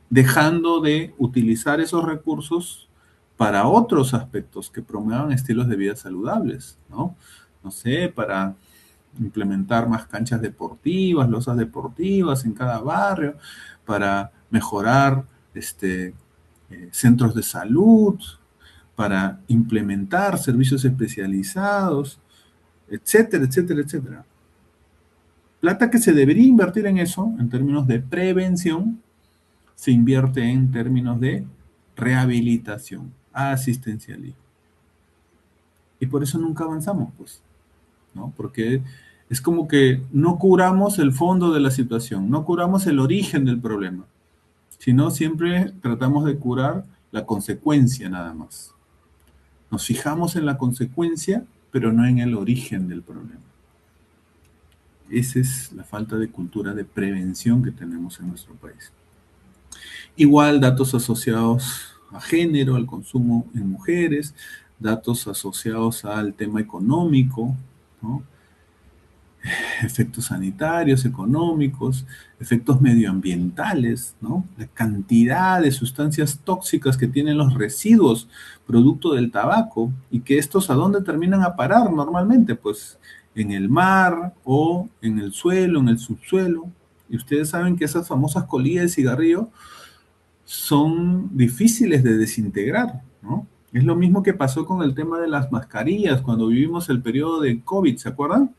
dejando de utilizar esos recursos para otros aspectos que promuevan estilos de vida saludables, ¿no? No sé, para implementar más canchas deportivas, losas deportivas en cada barrio, para mejorar centros de salud, para implementar servicios especializados, etcétera, etcétera, etcétera. Plata que se debería invertir en eso, en términos de prevención, se invierte en términos de rehabilitación, asistencialismo. Y por eso nunca avanzamos, pues, ¿no? Porque es como que no curamos el fondo de la situación, no curamos el origen del problema, sino siempre tratamos de curar la consecuencia nada más. Nos fijamos en la consecuencia, pero no en el origen del problema. Esa es la falta de cultura de prevención que tenemos en nuestro país. Igual datos asociados a género, al consumo en mujeres, datos asociados al tema económico, ¿no? Efectos sanitarios, económicos, efectos medioambientales, ¿no? La cantidad de sustancias tóxicas que tienen los residuos producto del tabaco y que estos a dónde terminan a parar normalmente, pues en el mar o en el suelo, en el subsuelo. Y ustedes saben que esas famosas colillas de cigarrillo son difíciles de desintegrar, ¿no? Es lo mismo que pasó con el tema de las mascarillas cuando vivimos el periodo de COVID, ¿se acuerdan?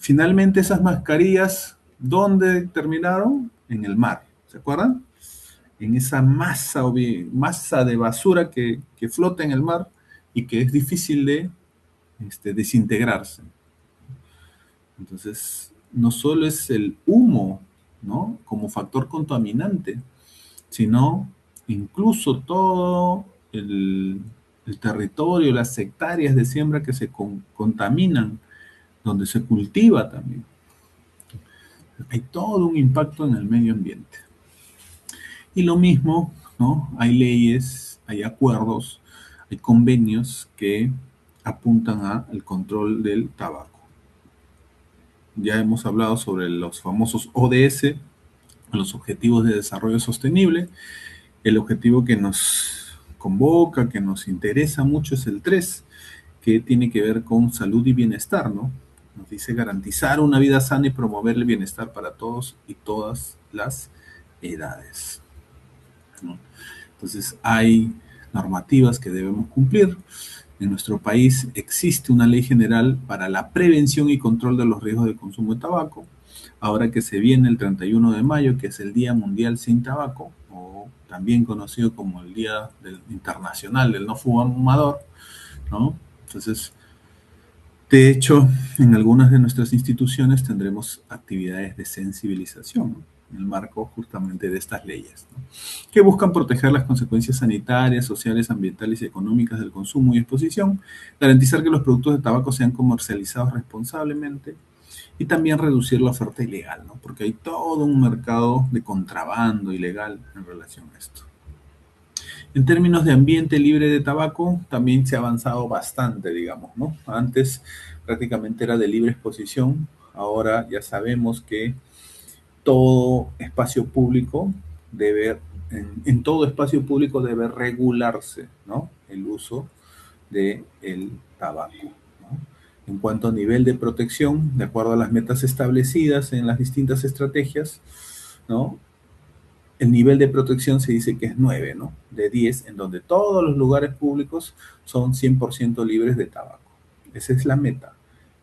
Finalmente esas mascarillas, ¿dónde terminaron? En el mar, ¿se acuerdan? En esa masa de basura que flota en el mar y que es difícil de desintegrarse. Entonces, no solo es el humo, ¿no? Como factor contaminante, sino incluso todo el territorio, las hectáreas de siembra que se contaminan, donde se cultiva también. Hay todo un impacto en el medio ambiente. Y lo mismo, ¿no? Hay leyes, hay acuerdos, hay convenios que apuntan al control del tabaco. Ya hemos hablado sobre los famosos ODS, los Objetivos de Desarrollo Sostenible. El objetivo que nos convoca, que nos interesa mucho es el 3, que tiene que ver con salud y bienestar, ¿no? Nos dice garantizar una vida sana y promover el bienestar para todos y todas las edades, ¿no? Entonces hay normativas que debemos cumplir. En nuestro país existe una ley general para la prevención y control de los riesgos de consumo de tabaco. Ahora que se viene el 31 de mayo, que es el Día Mundial Sin Tabaco, o también conocido como el Día Internacional del No Fumador, ¿no? Entonces, de hecho, en algunas de nuestras instituciones tendremos actividades de sensibilización, ¿no? En el marco justamente de estas leyes, ¿no? Que buscan proteger las consecuencias sanitarias, sociales, ambientales y económicas del consumo y exposición, garantizar que los productos de tabaco sean comercializados responsablemente y también reducir la oferta ilegal, ¿no? Porque hay todo un mercado de contrabando ilegal en relación a esto. En términos de ambiente libre de tabaco, también se ha avanzado bastante, digamos, ¿no? Antes prácticamente era de libre exposición, ahora ya sabemos que todo espacio público en todo espacio público debe regularse, ¿no? El uso del tabaco, ¿no? En cuanto a nivel de protección, de acuerdo a las metas establecidas en las distintas estrategias, ¿no? El nivel de protección se dice que es 9, ¿no? De 10, en donde todos los lugares públicos son 100% libres de tabaco. Esa es la meta.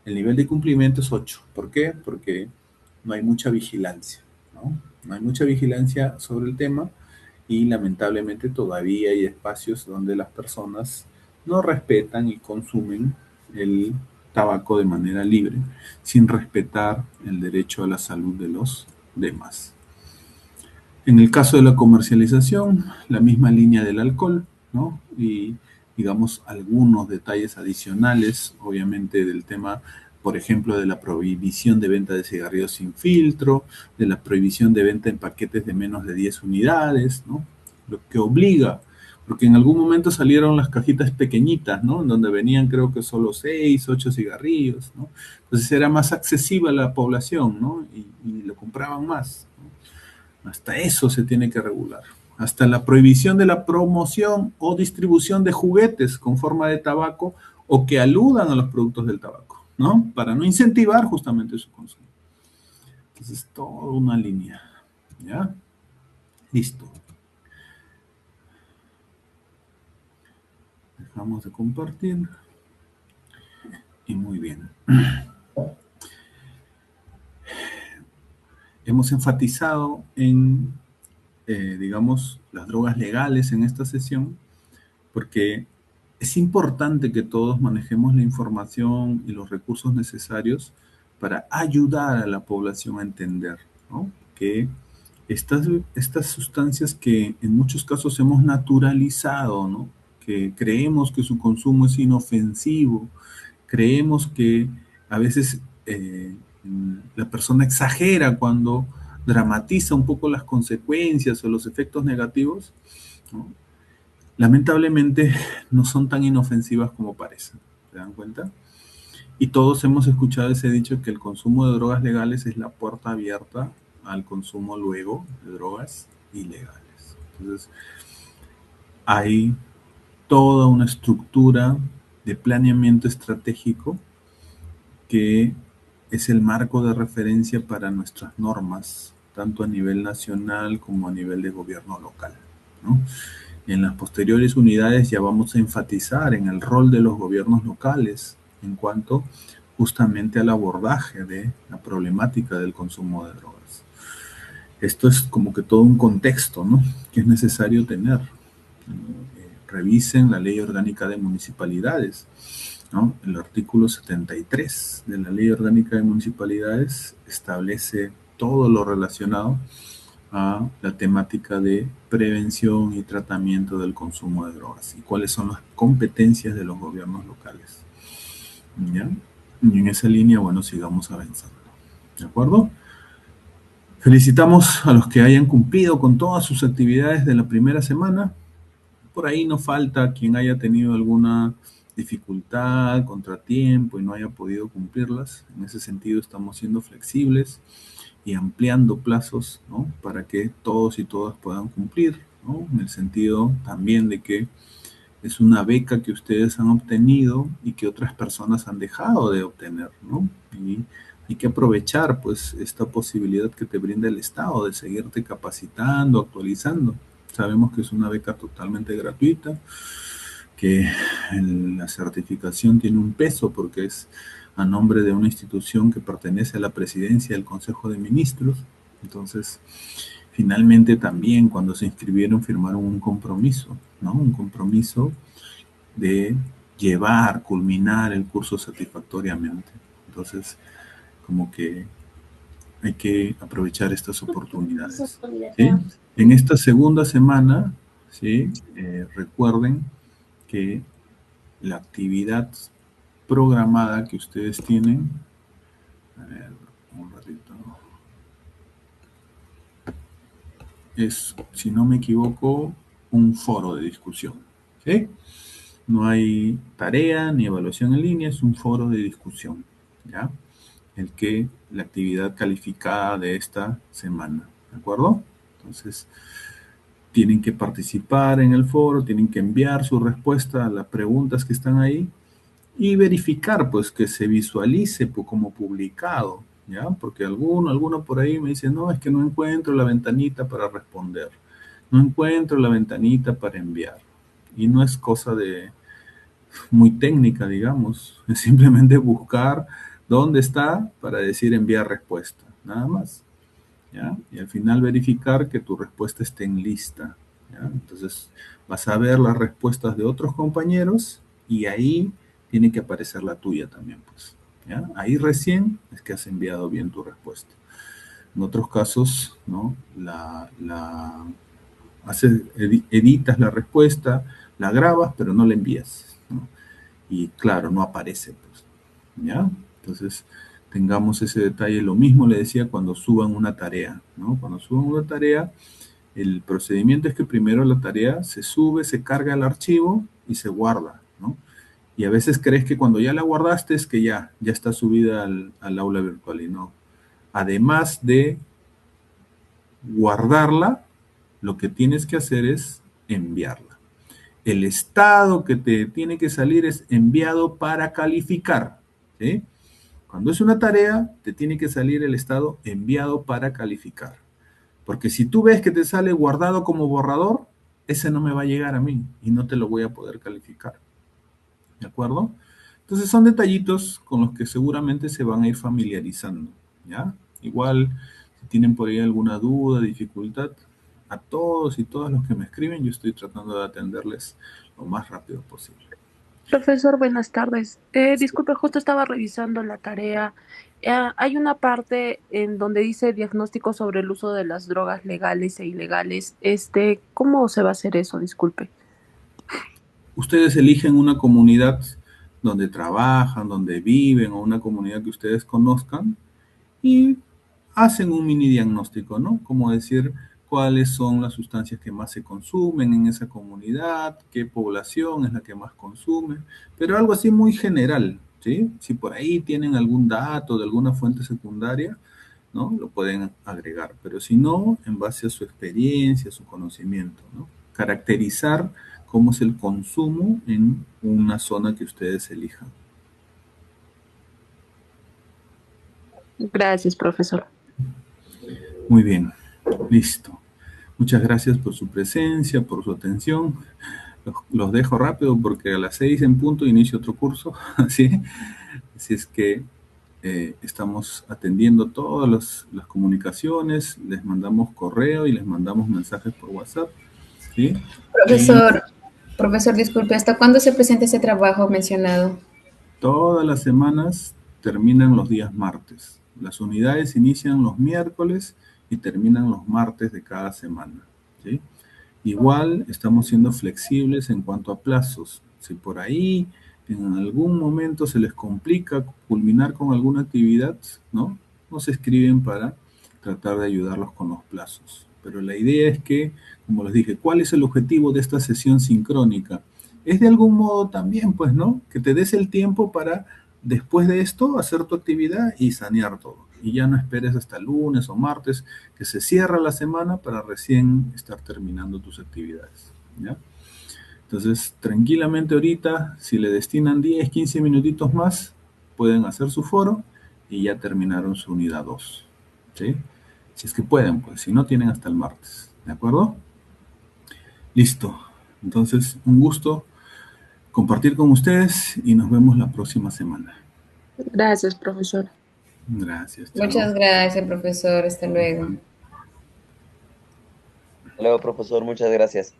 El nivel de cumplimiento es 8. ¿Por qué? Porque no hay mucha vigilancia, ¿no? No hay mucha vigilancia sobre el tema y lamentablemente todavía hay espacios donde las personas no respetan y consumen el tabaco de manera libre, sin respetar el derecho a la salud de los demás. En el caso de la comercialización, la misma línea del alcohol, ¿no? Y, digamos, algunos detalles adicionales, obviamente, del tema, por ejemplo, de la prohibición de venta de cigarrillos sin filtro, de la prohibición de venta en paquetes de menos de 10 unidades, ¿no? Lo que obliga, porque en algún momento salieron las cajitas pequeñitas, ¿no? En donde venían, creo que solo 6, 8 cigarrillos, ¿no? Entonces era más accesible a la población, ¿no? Y lo compraban más, ¿no? Hasta eso se tiene que regular. Hasta la prohibición de la promoción o distribución de juguetes con forma de tabaco o que aludan a los productos del tabaco, ¿no? Para no incentivar justamente su consumo. Entonces, toda una línea, ¿ya? Listo. Dejamos de compartir. Y muy bien. Hemos enfatizado en, digamos, las drogas legales en esta sesión, porque es importante que todos manejemos la información y los recursos necesarios para ayudar a la población a entender, ¿no? Que estas sustancias que en muchos casos hemos naturalizado, ¿no? Que creemos que su consumo es inofensivo, creemos que a veces la persona exagera cuando dramatiza un poco las consecuencias o los efectos negativos, ¿no? lamentablemente no son tan inofensivas como parecen. ¿Se dan cuenta? Y todos hemos escuchado ese dicho que el consumo de drogas legales es la puerta abierta al consumo luego de drogas ilegales. Entonces, hay toda una estructura de planeamiento estratégico que es el marco de referencia para nuestras normas, tanto a nivel nacional como a nivel de gobierno local, ¿no? En las posteriores unidades ya vamos a enfatizar en el rol de los gobiernos locales en cuanto justamente al abordaje de la problemática del consumo de drogas. Esto es como que todo un contexto, ¿no?, que es necesario tener. Revisen la Ley Orgánica de Municipalidades, ¿no? El artículo 73 de la Ley Orgánica de Municipalidades establece todo lo relacionado a la temática de prevención y tratamiento del consumo de drogas y cuáles son las competencias de los gobiernos locales. ¿Ya? Y en esa línea, bueno, sigamos avanzando. ¿De acuerdo? Felicitamos a los que hayan cumplido con todas sus actividades de la primera semana. Por ahí no falta quien haya tenido alguna dificultad, contratiempo y no haya podido cumplirlas. En ese sentido estamos siendo flexibles y ampliando plazos, ¿no?, para que todos y todas puedan cumplir, ¿no?, en el sentido también de que es una beca que ustedes han obtenido y que otras personas han dejado de obtener, ¿no? Y hay que aprovechar, pues, esta posibilidad que te brinda el Estado de seguirte capacitando, actualizando. Sabemos que es una beca totalmente gratuita, que la certificación tiene un peso porque es a nombre de una institución que pertenece a la presidencia del Consejo de Ministros. Entonces, finalmente también cuando se inscribieron firmaron un compromiso, ¿no? Un compromiso de llevar, culminar el curso satisfactoriamente. Entonces, como que hay que aprovechar estas oportunidades, ¿sí? En esta segunda semana, ¿sí?, recuerden que la actividad programada que ustedes tienen, a ver, un ratito, es, si no me equivoco, un foro de discusión, ¿sí? No hay tarea ni evaluación en línea, es un foro de discusión, ¿ya? El que la actividad calificada de esta semana, ¿de acuerdo? Entonces, tienen que participar en el foro, tienen que enviar su respuesta a las preguntas que están ahí y verificar, pues, que se visualice como publicado, ¿ya? Porque alguno por ahí me dice, no, es que no encuentro la ventanita para responder, no encuentro la ventanita para enviar. Y no es cosa de muy técnica, digamos, es simplemente buscar dónde está para decir enviar respuesta, nada más, ¿ya? Y al final verificar que tu respuesta esté en lista, ¿ya? Entonces vas a ver las respuestas de otros compañeros y ahí tiene que aparecer la tuya también, pues, ¿ya? Ahí recién es que has enviado bien tu respuesta. En otros casos, ¿no?, editas la respuesta, la grabas, pero no la envías, ¿no? Y claro, no aparece, pues, ¿ya? Entonces, tengamos ese detalle. Lo mismo le decía cuando suban una tarea, ¿no? Cuando suban una tarea, el procedimiento es que primero la tarea se sube, se carga el archivo y se guarda, ¿no? Y a veces crees que cuando ya la guardaste es que ya está subida al aula virtual y no. Además de guardarla, lo que tienes que hacer es enviarla. El estado que te tiene que salir es enviado para calificar, ¿sí? Cuando es una tarea, te tiene que salir el estado enviado para calificar. Porque si tú ves que te sale guardado como borrador, ese no me va a llegar a mí y no te lo voy a poder calificar. ¿De acuerdo? Entonces son detallitos con los que seguramente se van a ir familiarizando, ¿ya? Igual, si tienen por ahí alguna duda, dificultad, a todos y todas los que me escriben, yo estoy tratando de atenderles lo más rápido posible. Profesor, buenas tardes. Disculpe, justo estaba revisando la tarea. Hay una parte en donde dice diagnóstico sobre el uso de las drogas legales e ilegales. ¿Cómo se va a hacer eso? Disculpe. Ustedes eligen una comunidad donde trabajan, donde viven, o una comunidad que ustedes conozcan, y hacen un mini diagnóstico, ¿no? Como decir, cuáles son las sustancias que más se consumen en esa comunidad, qué población es la que más consume, pero algo así muy general, ¿sí? Si por ahí tienen algún dato de alguna fuente secundaria, ¿no? Lo pueden agregar, pero si no, en base a su experiencia, su conocimiento, ¿no? Caracterizar cómo es el consumo en una zona que ustedes elijan. Gracias, profesor. Muy bien, listo. Muchas gracias por su presencia, por su atención. Los dejo rápido porque a las 6 en punto inicio otro curso, ¿sí? Así es que estamos atendiendo todas las comunicaciones, les mandamos correo y les mandamos mensajes por WhatsApp, ¿sí? Profesor, disculpe, ¿hasta cuándo se presenta ese trabajo mencionado? Todas las semanas terminan los días martes. Las unidades inician los miércoles y terminan los martes de cada semana, ¿sí? Igual estamos siendo flexibles en cuanto a plazos. Si por ahí en algún momento se les complica culminar con alguna actividad, ¿no? Nos escriben para tratar de ayudarlos con los plazos. Pero la idea es que, como les dije, ¿cuál es el objetivo de esta sesión sincrónica? Es de algún modo también, pues, ¿no? Que te des el tiempo para, después de esto, hacer tu actividad y sanear todo. Y ya no esperes hasta lunes o martes, que se cierra la semana para recién estar terminando tus actividades, ¿ya? Entonces, tranquilamente ahorita, si le destinan 10, 15 minutitos más, pueden hacer su foro y ya terminaron su unidad 2, ¿sí? Si es que pueden, pues, si no, tienen hasta el martes, ¿de acuerdo? Listo. Entonces, un gusto compartir con ustedes y nos vemos la próxima semana. Gracias, profesor. Gracias, chao. Muchas gracias, profesor. Hasta luego. Hasta luego, profesor. Muchas gracias.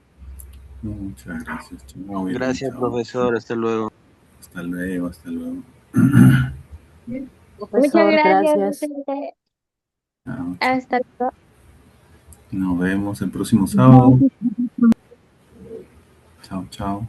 Muchas gracias, chao. Gracias, Chao. profesor. Hasta luego. Hasta luego, hasta luego. Profesor, gracias. Chao, chao. Hasta luego. Nos vemos el próximo sábado. Chao, chao.